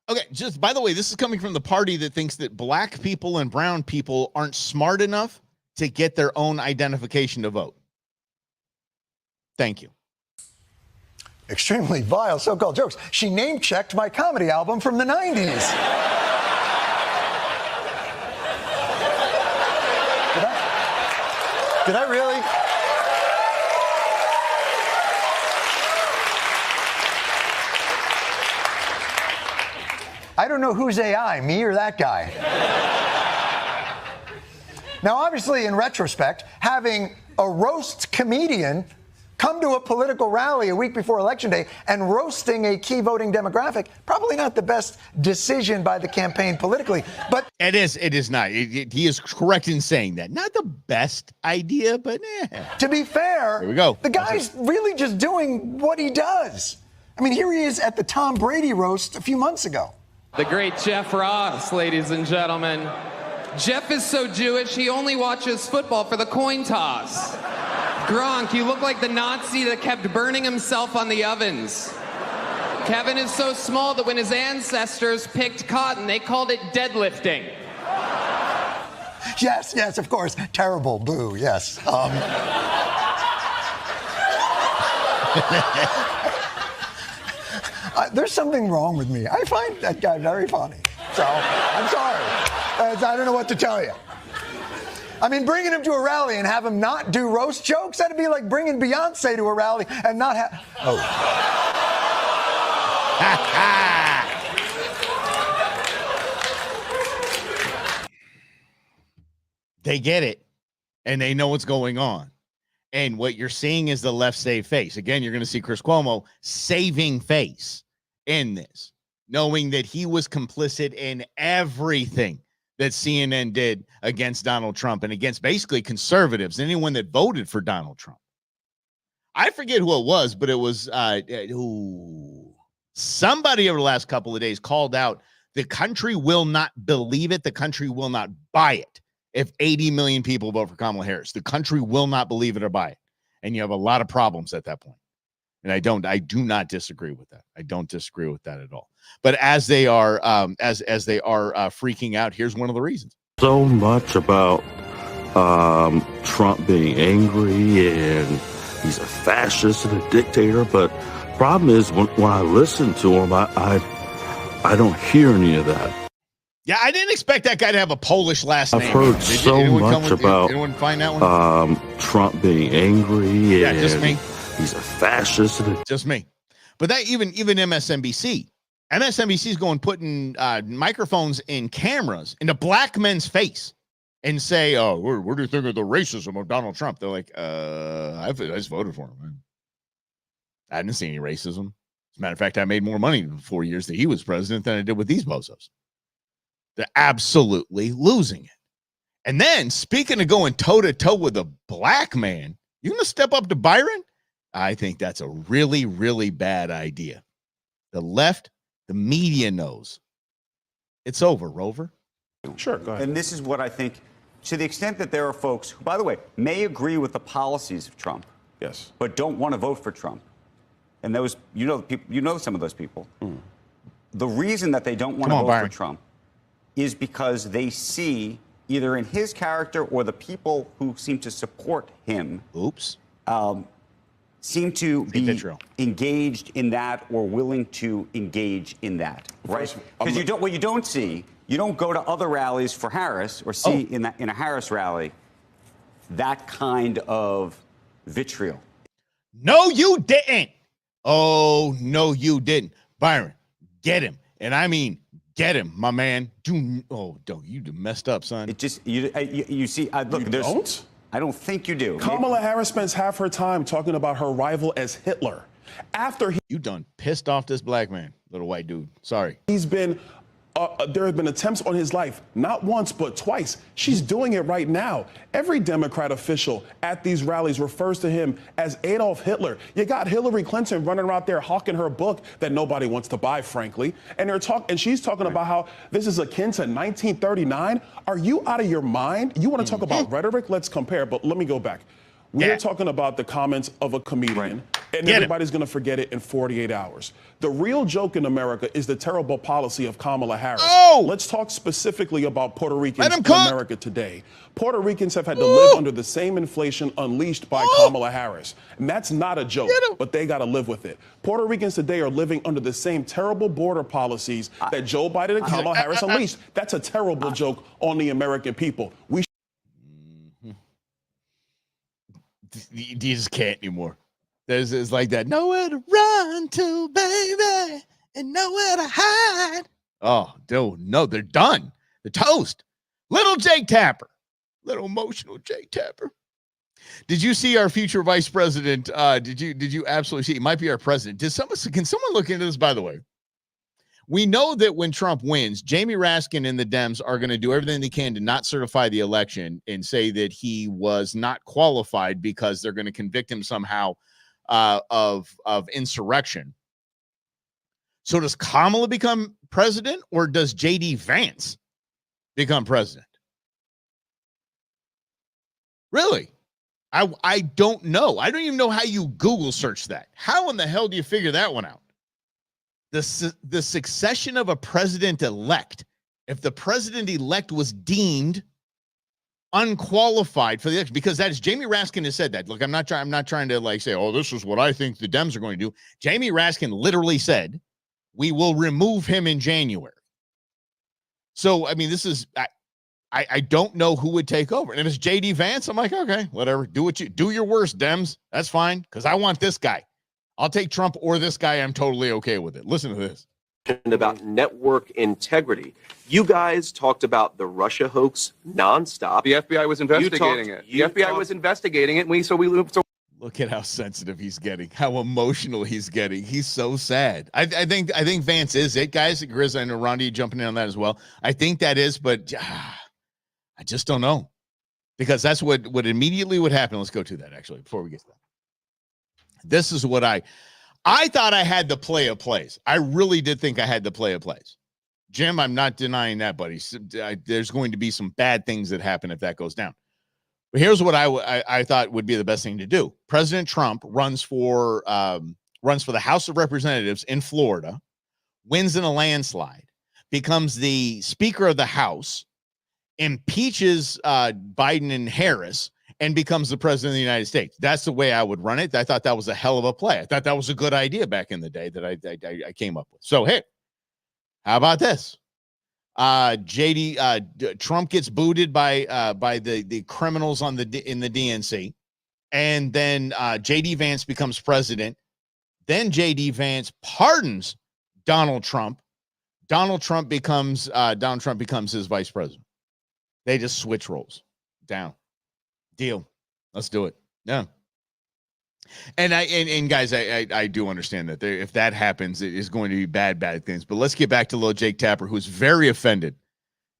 Okay, just by the way, this is coming from the party that thinks that black people and brown people aren't smart enough to get their own identification to vote. Thank you. Extremely vile so-called jokes. She name-checked my comedy album from the 90s. Did I really? I don't know who's AI, me or that guy. Now, obviously, in retrospect, having a roast comedian come to a political rally a week before Election Day and roasting a key voting demographic, probably not the best decision by the campaign politically. But it is not. He is correct in saying that. Not the best idea, but to be fair, here we go. The guy's really just doing what he does. I mean, here he is at the Tom Brady roast a few months ago. The great Jeff Ross, ladies and gentlemen. Jeff is so Jewish, he only watches football for the coin toss. Gronk, you look like the Nazi that kept burning himself on the ovens. Kevin is so small that when his ancestors picked cotton, they called it deadlifting. Yes, of course. Terrible. Boo. Yes. There's something wrong with me. I find that guy very funny. So, I'm sorry. I don't know what to tell you. I mean, bringing him to a rally and have him not do roast jokes, that'd be like bringing Beyonce to a rally and not have... Oh. They get it, and they know what's going on. And what you're seeing is the left save face. Again, you're going to see Chris Cuomo saving face in this, knowing that he was complicit in everything that CNN did against Donald Trump and against basically conservatives, anyone that voted for Donald Trump. I forget who it was, but it was somebody over the last couple of days called out, the country will not believe it. The country will not buy it. If 80 million people vote for Kamala Harris, the country will not believe it or buy it. And you have a lot of problems at that point. And I do not disagree with that. I don't disagree with that at all. But as they are, as they are freaking out, here's one of the reasons. So much about Trump being angry and he's a fascist and a dictator. But problem is when I listen to him, I don't hear any of that. Yeah, I didn't expect that guy to have a Polish last name. I've heard so much about anyone find that one? Trump being angry. Yeah, just me. He's a fascist. Just me. But that even MSNBC. MSNBC is putting microphones in cameras into black men's face and say, "Oh, what do you think of the racism of Donald Trump?" They're like, I just voted for him. Man. I didn't see any racism. As a matter of fact, I made more money in the 4 years that he was president than I did with these bozos. They're absolutely losing it. And then, speaking of going toe-to-toe with a black man, you going to step up to Byron? I think that's a really, really bad idea. The left, the media knows. It's over, Rover. Sure, go ahead. And this is what I think, to the extent that there are folks who, by the way, may agree with the policies of Trump, yes, but don't want to vote for Trump. And those, you know some of those people. The reason that they don't want to vote for Trump is because they see either in his character or the people who seem to support him seem to be engaged in that or willing to engage in that, right? Because what you don't see, you don't go to other rallies for Harris or see in a Harris rally that kind of vitriol. No, you didn't. Oh, no, you didn't. Byron, get him. And I mean, get him, my man. You messed up, son. It just, you see, look, there's... I don't think you do. Kamala Harris spends half her time talking about her rival as Hitler. You done pissed off this black man, little white dude. Sorry. He's been, there have been attempts on his life, not once, but twice. She's doing it right now. Every Democrat official at these rallies refers to him as Adolf Hitler. You got Hillary Clinton running around there hawking her book that nobody wants to buy, frankly. And she's talking about how this is akin to 1939. Are you out of your mind? You want to talk about rhetoric? Let's compare, but let me go back. We're talking about the comments of a comedian, and everybody's going to forget it in 48 hours. The real joke in America is the terrible policy of Kamala Harris. Let's talk specifically about Puerto Ricans in America today. Puerto Ricans have had to live under the same inflation unleashed by Kamala Harris. And that's not a joke, but they got to live with it. Puerto Ricans today are living under the same terrible border policies that Joe Biden and Kamala Harris unleashed. That's a terrible joke on the American people. You just can't anymore. It's like that. Nowhere to run to, baby, and nowhere to hide. Oh, dude, no, they're done. They're toast. Little Jake Tapper. Little emotional Jake Tapper. Did you see our future vice president? Did you absolutely see? He might be our president. Can someone look into this, by the way? We know that when Trump wins, Jamie Raskin and the Dems are going to do everything they can to not certify the election and say that he was not qualified because they're going to convict him somehow of insurrection. So does Kamala become president, or does J.D. Vance become president? Really? I don't know. I don't even know how you Google search that. How in the hell do you figure that one out? The succession of a president-elect, if the president-elect was deemed unqualified for the election, because that is Jamie Raskin has said that. Look, I'm not trying to like say, oh, this is what I think the Dems are going to do. Jamie Raskin literally said, we will remove him in January. So, I mean, this is, I don't know who would take over. And if it's JD Vance, I'm like, okay, whatever. Do your worst, Dems. That's fine. Because I want this guy. I'll take Trump or this guy. I'm totally okay with it. Listen to this. About network integrity. You guys talked about the Russia hoax nonstop. The FBI was investigating it. The FBI was investigating it. Look at how sensitive he's getting, how emotional he's getting. He's so sad. I think Vance is it, guys. Grizz, I know Rondi jumping in on that as well. I think that is, but I just don't know, because that's what immediately would happen. Let's go to that actually before we get to that. This is what I thought I had the play of plays. I really did think I had the play of plays. Jim, I'm not denying that, buddy. There's going to be some bad things that happen if that goes down. But here's what I thought would be the best thing to do. President Trump runs for the House of Representatives in Florida, wins in a landslide, becomes the Speaker of the House, impeaches Biden and Harris, and becomes the president of the United States. That's the way I would run it. I thought that was a hell of a play. I thought that was a good idea back in the day that I came up with. So, hey, how about this? Trump gets booted by the criminals in the DNC, and then JD Vance becomes president. Then JD Vance pardons Donald Trump. Donald Trump becomes his vice president. They just switch roles. Down. Deal. Let's do it. Yeah. And guys, I do understand that if that happens, it is going to be bad things. But let's get back to little Jake Tapper, who's very offended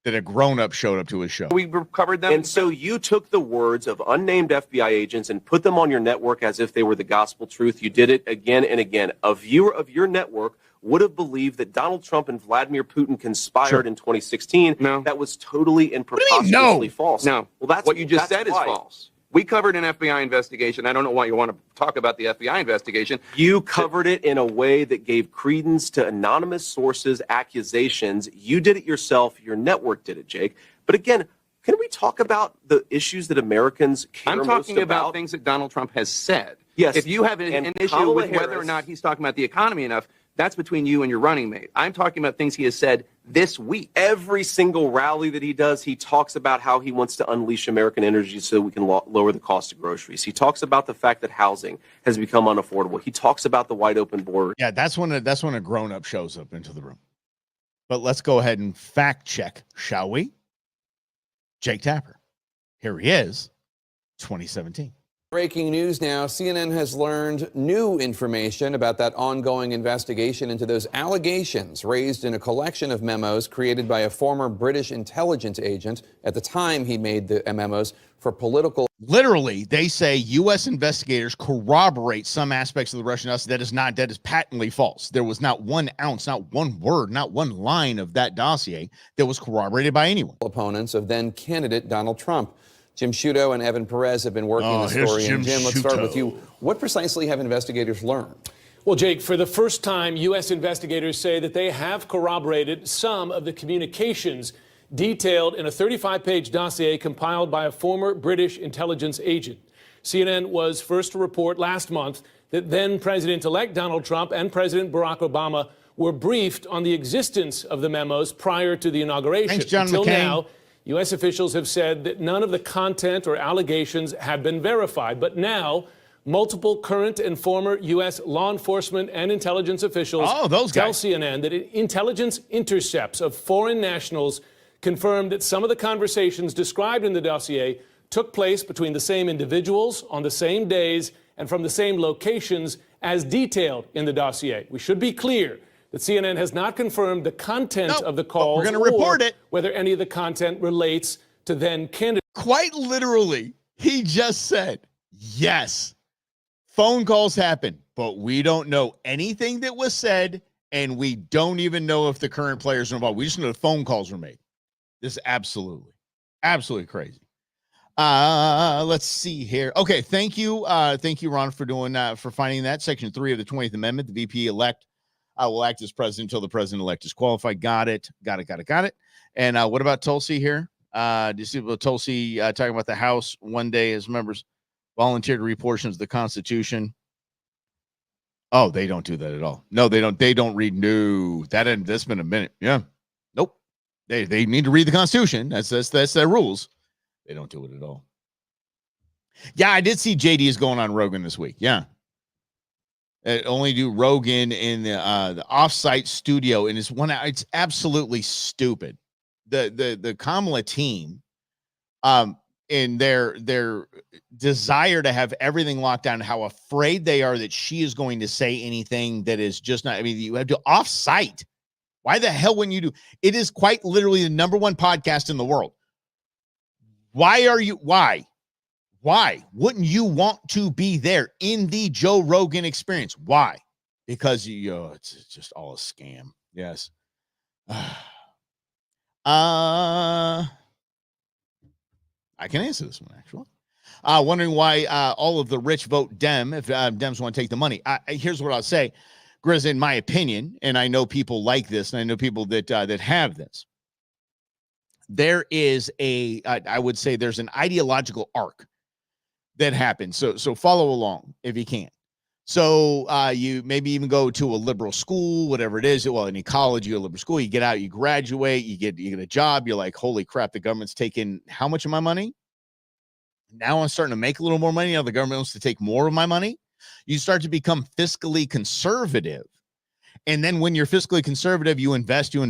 that a grown-up showed up to his show. We covered them. And so you took the words of unnamed FBI agents and put them on your network as if they were the gospel truth. You did it again and again. A viewer of your network would have believed that Donald Trump and Vladimir Putin conspired in 2016. No. That was totally and preposterously false. No. Well, that's what you just said is why. false. We covered an FBI investigation. I don't know why you want to talk about the FBI investigation. You covered it in a way that gave credence to anonymous sources' accusations. You did it yourself. Your network did it, Jake. But again, can we talk about the issues that Americans care most about? I'm talking about things that Donald Trump has said. Yes. If you have an issue with whether or not he's talking about the economy enough, that's between you and your running mate. I'm talking about things he has said this week. Every single rally that he does, he talks about how he wants to unleash American energy so we can lower the cost of groceries. He talks about the fact that housing has become unaffordable. He talks about the wide open border. Yeah, that's when a grown-up shows up into the room. But let's go ahead and fact check, shall we? Jake Tapper. Here he is, 2017. Breaking news now, CNN has learned new information about that ongoing investigation into those allegations raised in a collection of memos created by a former British intelligence agent at the time he made the memos for political. Literally, they say U.S. investigators corroborate some aspects of the Russian dossier that is patently false. There was not 1 ounce, not one word, not one line of that dossier that was corroborated by anyone. Opponents of then candidate Donald Trump. Jim Sciutto and Evan Perez have been working the story. And Jim, let's start with you. What precisely have investigators learned? Well, Jake, for the first time, U.S. investigators say that they have corroborated some of the communications detailed in a 35-page dossier compiled by a former British intelligence agent. CNN was first to report last month that then President-elect Donald Trump and President Barack Obama were briefed on the existence of the memos prior to the inauguration. Thanks, John Until McCain. now, U.S. officials have said that none of the content or allegations have been verified. But now, multiple current and former U.S. law enforcement and intelligence officials tell CNN that intelligence intercepts of foreign nationals confirmed that some of the conversations described in the dossier took place between the same individuals on the same days and from the same locations as detailed in the dossier. We should be clear that CNN has not confirmed the content of the calls. We're going to report it. Whether any of the content relates to then candidates. Quite literally, he just said, yes, phone calls happen, but we don't know anything that was said, and we don't even know if the current players are involved. We just know the phone calls were made. This is absolutely crazy. Let's see here. Okay, thank you, Ron, for doing for finding that. Section 3 of the 20th Amendment, the VP-elect will act as president until the president-elect is qualified. Got it. And what about Tulsi here? Do you see Tulsi talking about the House one day as members volunteered to read portions of the Constitution? Oh, they don't do that at all. No, they don't. They don't read. No, that's been a minute. Yeah, nope. They need to read the Constitution. That's their rules. They don't do it at all. Yeah, I did see JD is going on Rogan this week. Yeah, only do Rogan in the offsite studio, and it's absolutely stupid. The Kamala team, in their desire to have everything locked down, how afraid they are that she is going to say anything that is just not. I mean, you have to offsite. Why the hell wouldn't you do? It is quite literally the #1 podcast in the world. Why wouldn't you want to be there in the Joe Rogan experience? Why? Because it's just all a scam. Yes. I can answer this one, actually. Wondering why all of the rich vote Dem if Dems want to take the money. Here's what I'll say, Grizz, in my opinion, and I know people like this, and I know people that have this. There is I would say there's an ideological arc that happens. So follow along if you can. So you maybe even go to a liberal school, whatever it is. Well, in college, you go to a liberal school, you get out, you graduate, you get a job. You're like, holy crap, the government's taking how much of my money? Now I'm starting to make a little more money. Now the government wants to take more of my money. You start to become fiscally conservative. And then when you're fiscally conservative, you invest, you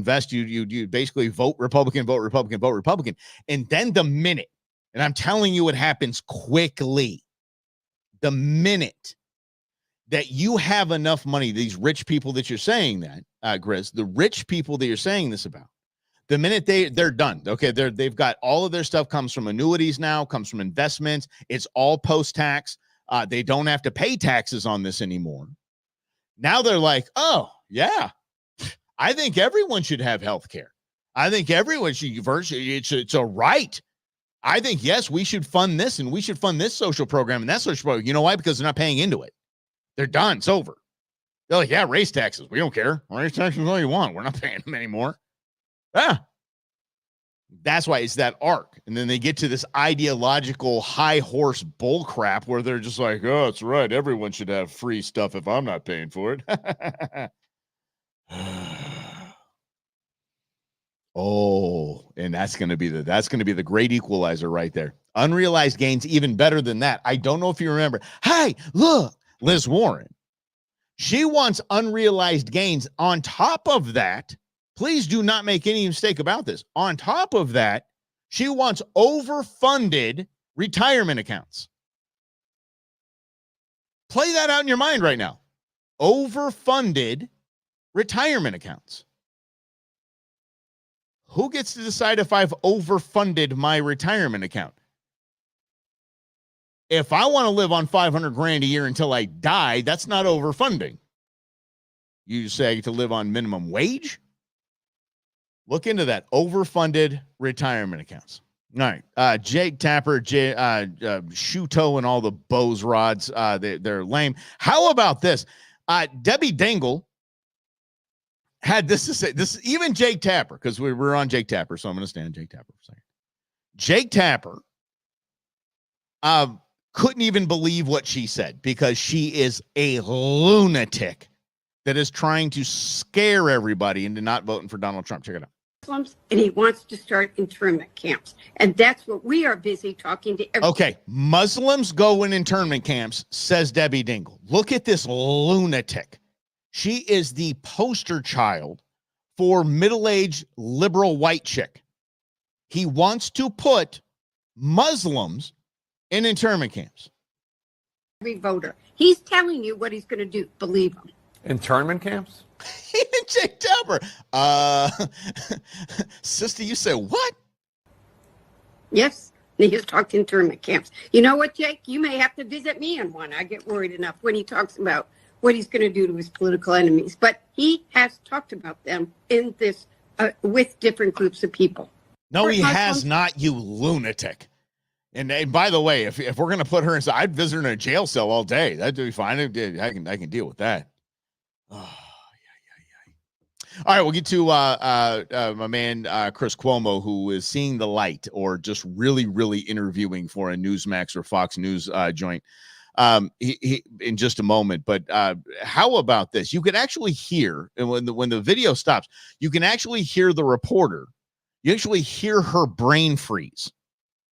basically vote Republican. And then the minute, and I'm telling you, it happens quickly. The minute that you have enough money, these rich people that you're saying that, Grizz, the rich people that you're saying this about, the minute they're done, okay, they've got all of their stuff comes from annuities now, comes from investments. It's all post-tax. They don't have to pay taxes on this anymore. Now they're like, oh, yeah, I think everyone should have health care. I think everyone should it's a right. I think, yes, we should fund this, and we should fund this social program and that social program. You know why? Because they're not paying into it. They're done. It's over. They're like, yeah, raise taxes. We don't care. Raise taxes all you want. We're not paying them anymore. That's why it's that arc. And then they get to this ideological high horse bull crap where they're just like, oh, it's right. Everyone should have free stuff if I'm not paying for it. Oh, and that's going to be the great equalizer right there. Unrealized gains, even better than that. I don't know if you remember. Hey, look, Liz Warren. She wants unrealized gains. On top of that, please do not make any mistake about this. On top of that, she wants overfunded retirement accounts. Play that out in your mind right now. Overfunded retirement accounts. Who gets to decide if I've overfunded my retirement account? If I want to live on $500,000 a year until I die, that's not overfunding. You say to live on minimum wage? Look into that. Overfunded retirement accounts. All right. Jake Tapper, Shuto, and all the Bose rods, they're lame. How about this? Debbie Dingell had this to say. This even Jake Tapper, because we're on Jake Tapper, so I'm going to stand Jake Tapper for a second. Jake Tapper couldn't even believe what she said because she is a lunatic that is trying to scare everybody into not voting for Donald Trump. Check it out. Muslims, and he wants to start internment camps. And that's what we are busy talking to everybody. Okay, Muslims go in internment camps, says Debbie Dingell. Look at this lunatic. She is the poster child for middle-aged liberal white chick. He wants to put Muslims in internment camps. Every voter. He's telling you what he's going to do. Believe him. Internment camps? Even Jake Tapper. Sister, you say what? Yes, he's talking internment camps. You know what, Jake? You may have to visit me in one. I get worried enough when he talks about what he's going to do to his political enemies. But he has talked about them in this with different groups of people. No, he has not, you lunatic. And by the way, if we're going to put her inside, I'd visit her in a jail cell all day. That'd be fine. I can deal with that. Oh, yeah. All right, we'll get to my man Chris Cuomo, who is seeing the light, or just really, really interviewing for a Newsmax or Fox News joint. He in just a moment. But how about this? You can actually hear, and when the video stops, you can actually hear the reporter. You actually hear her brain freeze.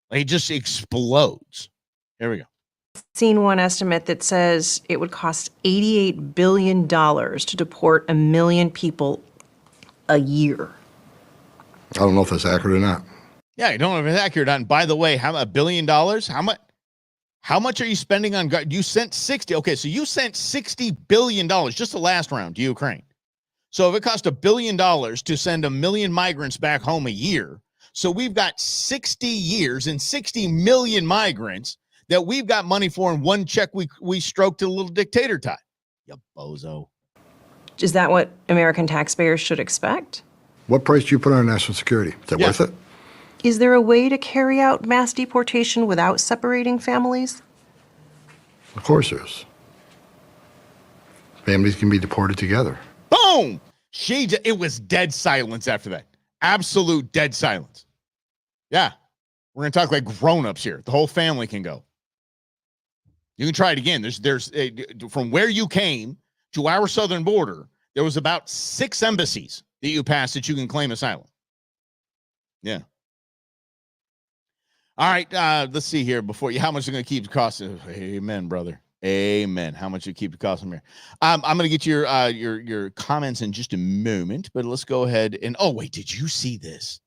Like, it just explodes. Here we go. Seen one estimate that says it would cost $88 billion to deport 1 million people a year. I don't know if that's accurate or not. Yeah, I don't know if it's accurate. And by the way, how $1 billion? How much are you spending on? You sent 60. Okay, so you sent $60 billion just the last round to Ukraine. So if it cost $1 billion to send 1 million migrants back home a year, so we've got 60 years and 60 million migrants that we've got money for in one check we stroked a little dictator tie. You bozo. Is that what American taxpayers should expect? What price do you put on national security? Is that worth it? Is there a way to carry out mass deportation without separating families? Of course there is. Families can be deported together. Boom! It was dead silence after that. Absolute dead silence. Yeah. We're going to talk like grown-ups here. The whole family can go. You can try it again. There's from where you came to our southern border, there was about 6 embassies that you passed that you can claim asylum. Yeah. All right. Let's see here before you. How much is it going to keep costing? Amen, brother. Amen. How much you keep the cost from here? I'm going to get your comments in just a moment, but let's go ahead and. Oh wait, did you see this?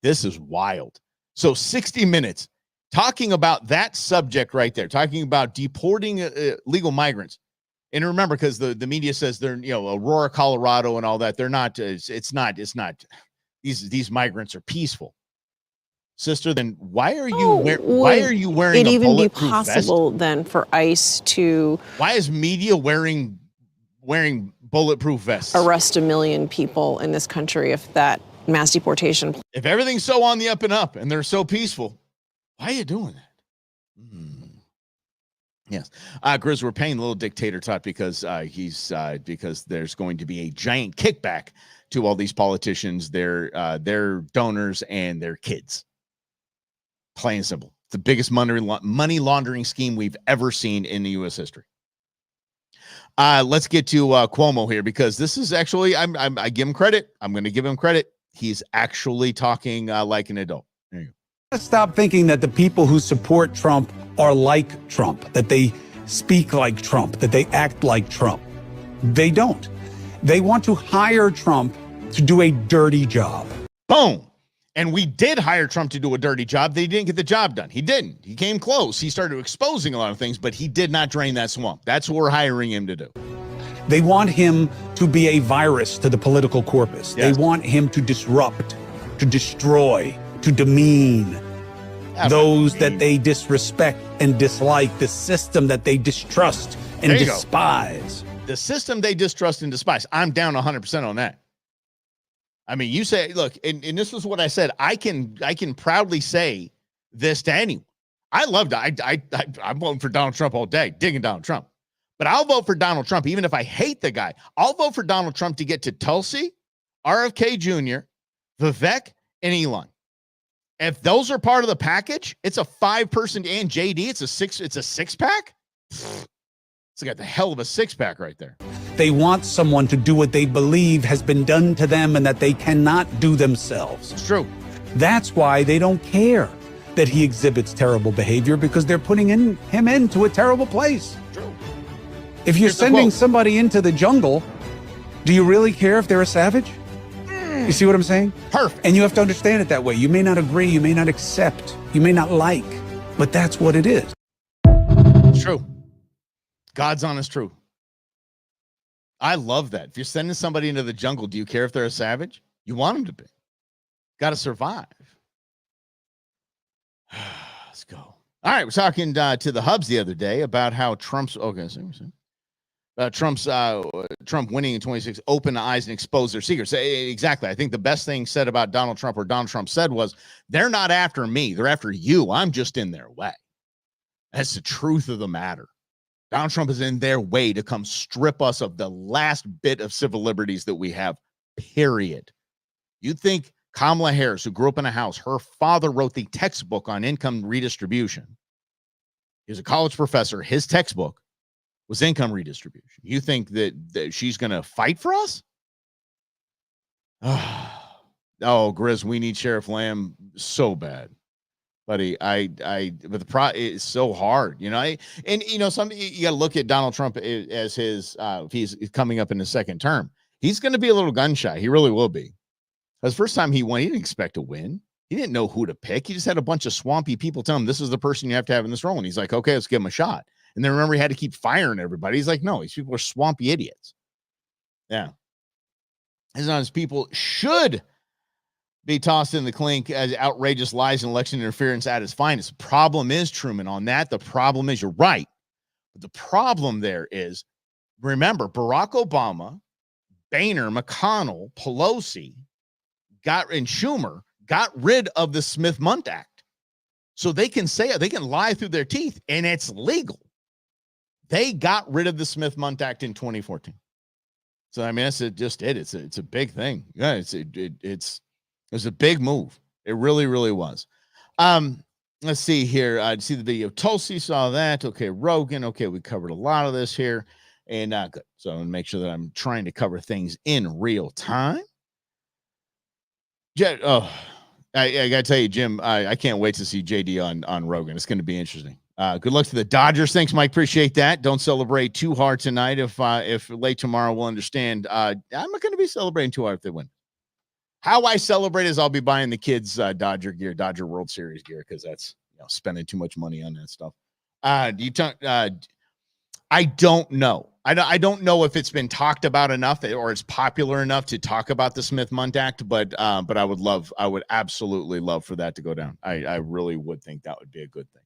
This is wild. So 60 Minutes talking about that subject right there, talking about deporting legal migrants. And remember, because the media says they're, Aurora, Colorado and all that. They're not, it's not, these migrants are peaceful. Sister, then why are you wearing it a even be bulletproof possible vest? then for ICE to Why is media wearing bulletproof vests? arrest 1 million people in this country if that mass deportation? If everything's so on the up and up and they're so peaceful, why are you doing that? Yes. Grizz, we're paying the little dictator talk because because there's going to be a giant kickback to all these politicians, their donors, and their kids. Plain and simple. It's the biggest money laundering scheme we've ever seen in the U.S. history. Let's get to Cuomo here, because this is actually, I give him credit. I'm going to give him credit. He's actually talking like an adult. There you go. Stop thinking that the people who support Trump are like Trump, that they speak like Trump, that they act like Trump. They don't. They want to hire Trump to do a dirty job. Boom. And we did hire Trump to do a dirty job. They didn't get the job done. He didn't. He came close. He started exposing a lot of things, but he did not drain that swamp. That's what we're hiring him to do. They want him to be a virus to the political corpus. Yes. They want him to disrupt, to destroy, to demean those that they disrespect and dislike, the system that they distrust and despise. The system they distrust and despise. I'm down 100% on that. I mean, you say, look, and this is what I said. I can proudly say this to anyone. I'm voting for Donald Trump all day, digging Donald Trump. But I'll vote for Donald Trump, even if I hate the guy. I'll vote for Donald Trump to get to Tulsi, RFK Jr., Vivek, and Elon. If those are part of the package, it's a 5-person, and JD, it's a 6-pack. It's got the hell of a 6-pack right there. They want someone to do what they believe has been done to them and that they cannot do themselves. It's true. That's why they don't care that he exhibits terrible behavior, because they're putting him into a terrible place. True. If you're sending somebody into the jungle, do you really care if they're a savage? You see what I'm saying? Perfect. And you have to understand it that way. You may not agree, you may not accept, you may not like, but that's what it is. It's true. God's honest truth. I love that. If you're sending somebody into the jungle, do you care if they're a savage? You want them to be. Got to survive. Let's go. All right, we're talking to the Hubs the other day about how Trump winning in 2026 opened the eyes and exposed their secrets. Exactly. I think the best thing said about Donald Trump, or Donald Trump said, was, they're not after me. They're after you. I'm just in their way. That's the truth of the matter. Donald Trump is in their way to come strip us of the last bit of civil liberties that we have period. You think Kamala Harris, who grew up in a house, her father wrote the textbook on income redistribution. He was a college professor. His textbook was income redistribution. You think that she's going to fight for us? Oh, Grizz, we need Sheriff Lamb so bad, buddy. But it's so hard, you know. You got to look at Donald Trump as his if he's coming up in his second term. He's going to be a little gun shy. He really will be. Because first time he won, he didn't expect to win. He didn't know who to pick. He just had a bunch of swampy people tell him this is the person you have to have in this role, and he's like, okay, let's give him a shot. And then remember, he had to keep firing everybody. He's like, no, these people are swampy idiots. Yeah. As long as people should be tossed in the clink as outrageous lies and election interference at its finest. The problem is, Truman, on that, the problem is, you're right. But the problem there is, remember, Barack Obama, Boehner, McConnell, Pelosi, and Schumer got rid of the Smith-Mundt Act. So they can say it, they can lie through their teeth, and it's legal. They got rid of the Smith-Mundt Act in 2014. So, I mean, that's just it. It's a big thing. Yeah, it's a big move. It really, really was. Let's see here. See the video. Tulsi saw that. Okay, Rogan. Okay, we covered a lot of this here. And good. So I'm going to make sure that I'm trying to cover things in real time. I got to tell you, Jim, I can't wait to see JD on Rogan. It's going to be interesting. Good luck to the Dodgers. Thanks, Mike. Appreciate that. Don't celebrate too hard tonight. If late tomorrow, we'll understand. I'm not going to be celebrating too hard if they win. How I celebrate is I'll be buying the kids Dodger gear, Dodger World Series gear, because that's spending too much money on that stuff. I don't know. I don't know if it's been talked about enough or it's popular enough to talk about the Smith-Mundt Act, but I would absolutely love for that to go down. I really would think that would be a good thing.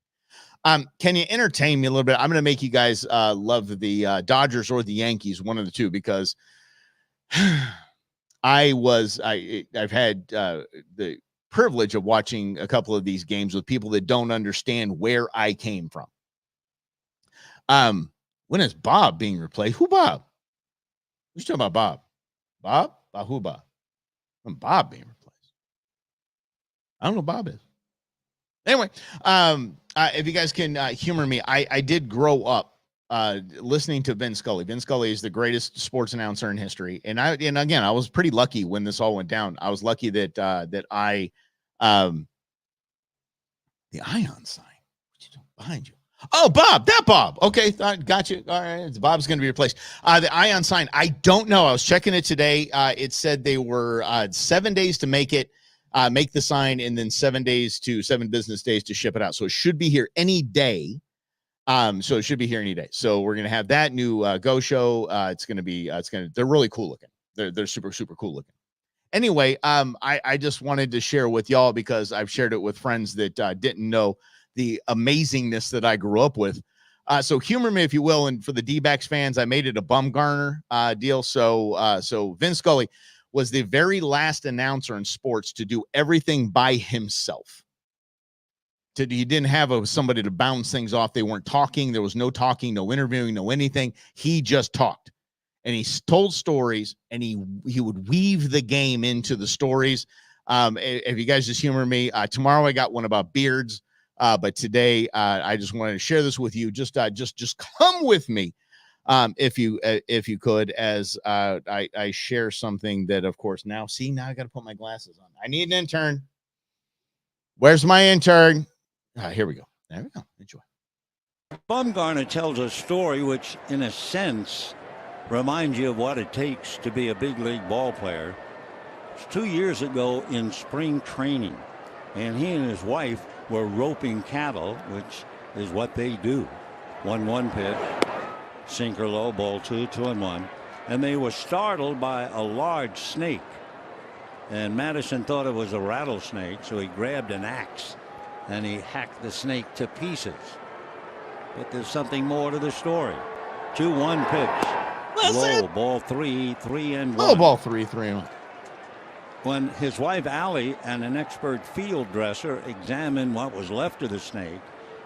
Can you entertain me a little bit? I'm going to make you guys love the Dodgers or the Yankees, one of the two, because I've had the privilege of watching a couple of these games with people that don't understand where I came from. When is Bob being replaced? Who Bob? Who's talking about Bob? Who Bob? When Bob being replaced? I don't know who Bob is. Anyway, if you guys can humor me, I did grow up listening to Vin Scully. Vin Scully is the greatest sports announcer in history. And again, I was pretty lucky when this all went down. I was lucky that the ion sign behind you. Oh, Bob, that Bob. Okay, got you. All right, Bob's going to be replaced. The ion sign, I don't know. I was checking it today. It said they were 7 days to make it, make the sign, and then 7 business days to ship it out. So it should be here any day. So it should be here any day. So we're going to have that new Go Show. They're really cool looking. They're super, super cool looking. Anyway, I just wanted to share with y'all because I've shared it with friends that didn't know the amazingness that I grew up with. So humor me, if you will. And for the D-backs fans, I made it a Bumgarner deal. So Vin Scully was the very last announcer in sports to do everything by himself. He didn't have somebody to bounce things off. They weren't talking. There was no talking, no interviewing, no anything. He just talked. And he told stories, and he would weave the game into the stories. If you guys just humor me, tomorrow I got one about beards. But today, I just wanted to share this with you. Just come with me, if you could, as I share something that, of course, now I got to put my glasses on. I need an intern. Where's my intern? Here we go. There we go. Enjoy. Bumgarner tells a story which, in a sense, reminds you of what it takes to be a big league ball player. It's 2 years ago in spring training, and he and his wife were roping cattle, which is what they do. 1-1 pitch, sinker low, ball 2-2-1, and they were startled by a large snake. And Madison thought it was a rattlesnake, so he grabbed an axe and he hacked the snake to pieces. But there's something more to the story. 2-1 pitch, low, ball 3-1. Low ball 3-1. When his wife Allie and an expert field dresser examined what was left of the snake,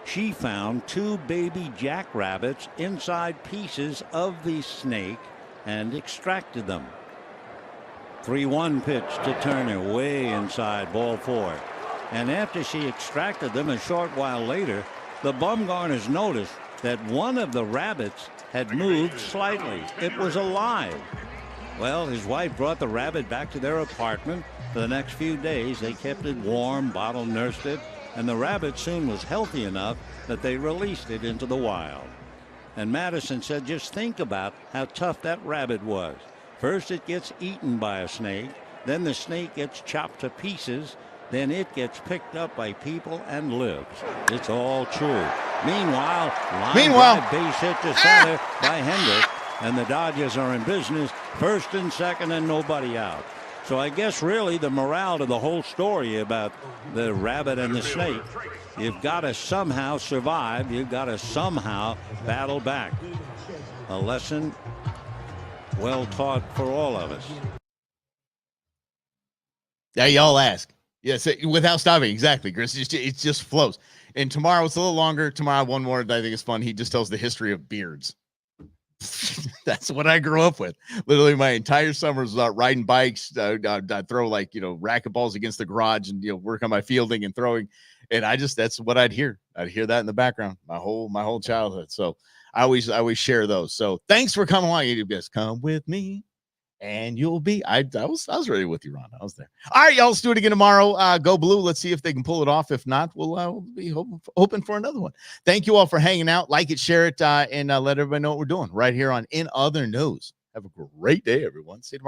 she found 2 baby jackrabbits inside pieces of the snake and extracted them. 3-1 pitch to Turner, way inside, ball 4. And after she extracted them a short while later, the Bumgarners noticed that one of the rabbits had moved slightly. It was alive. Well, his wife brought the rabbit back to their apartment. For the next few days, they kept it warm, bottle nursed it, and the rabbit soon was healthy enough that they released it into the wild. And Madison said, just think about how tough that rabbit was. First it gets eaten by a snake, then the snake gets chopped to pieces, then it gets picked up by people and lives. It's all true. Meanwhile, drive base hit to center by Hendrick, and the Dodgers are in business, first and second and nobody out. So I guess really the morale to the whole story about the rabbit and the snake, you've got to somehow survive. You've got to somehow battle back. A lesson well taught for all of us. Yeah, y'all ask. Yes, without stopping. Exactly, Chris. It just flows. And tomorrow it's a little longer. Tomorrow, one more that I think is fun. He just tells the history of beards. That's what I grew up with. Literally, my entire summer was about riding bikes. I'd throw racquetballs against the garage and work on my fielding and throwing. And that's what I'd hear. I'd hear that in the background my whole childhood. So I always share those. So thanks for coming along. You guys come with me, and you'll be. I was ready with you, Ron. I was there. All right, y'all. Let's do it again tomorrow. Go Blue. Let's see if they can pull it off. If not, we'll be hoping for another one. Thank you all for hanging out. Like it, share it, and let everybody know what we're doing right here on In Other News. Have a great day, everyone. See you tomorrow.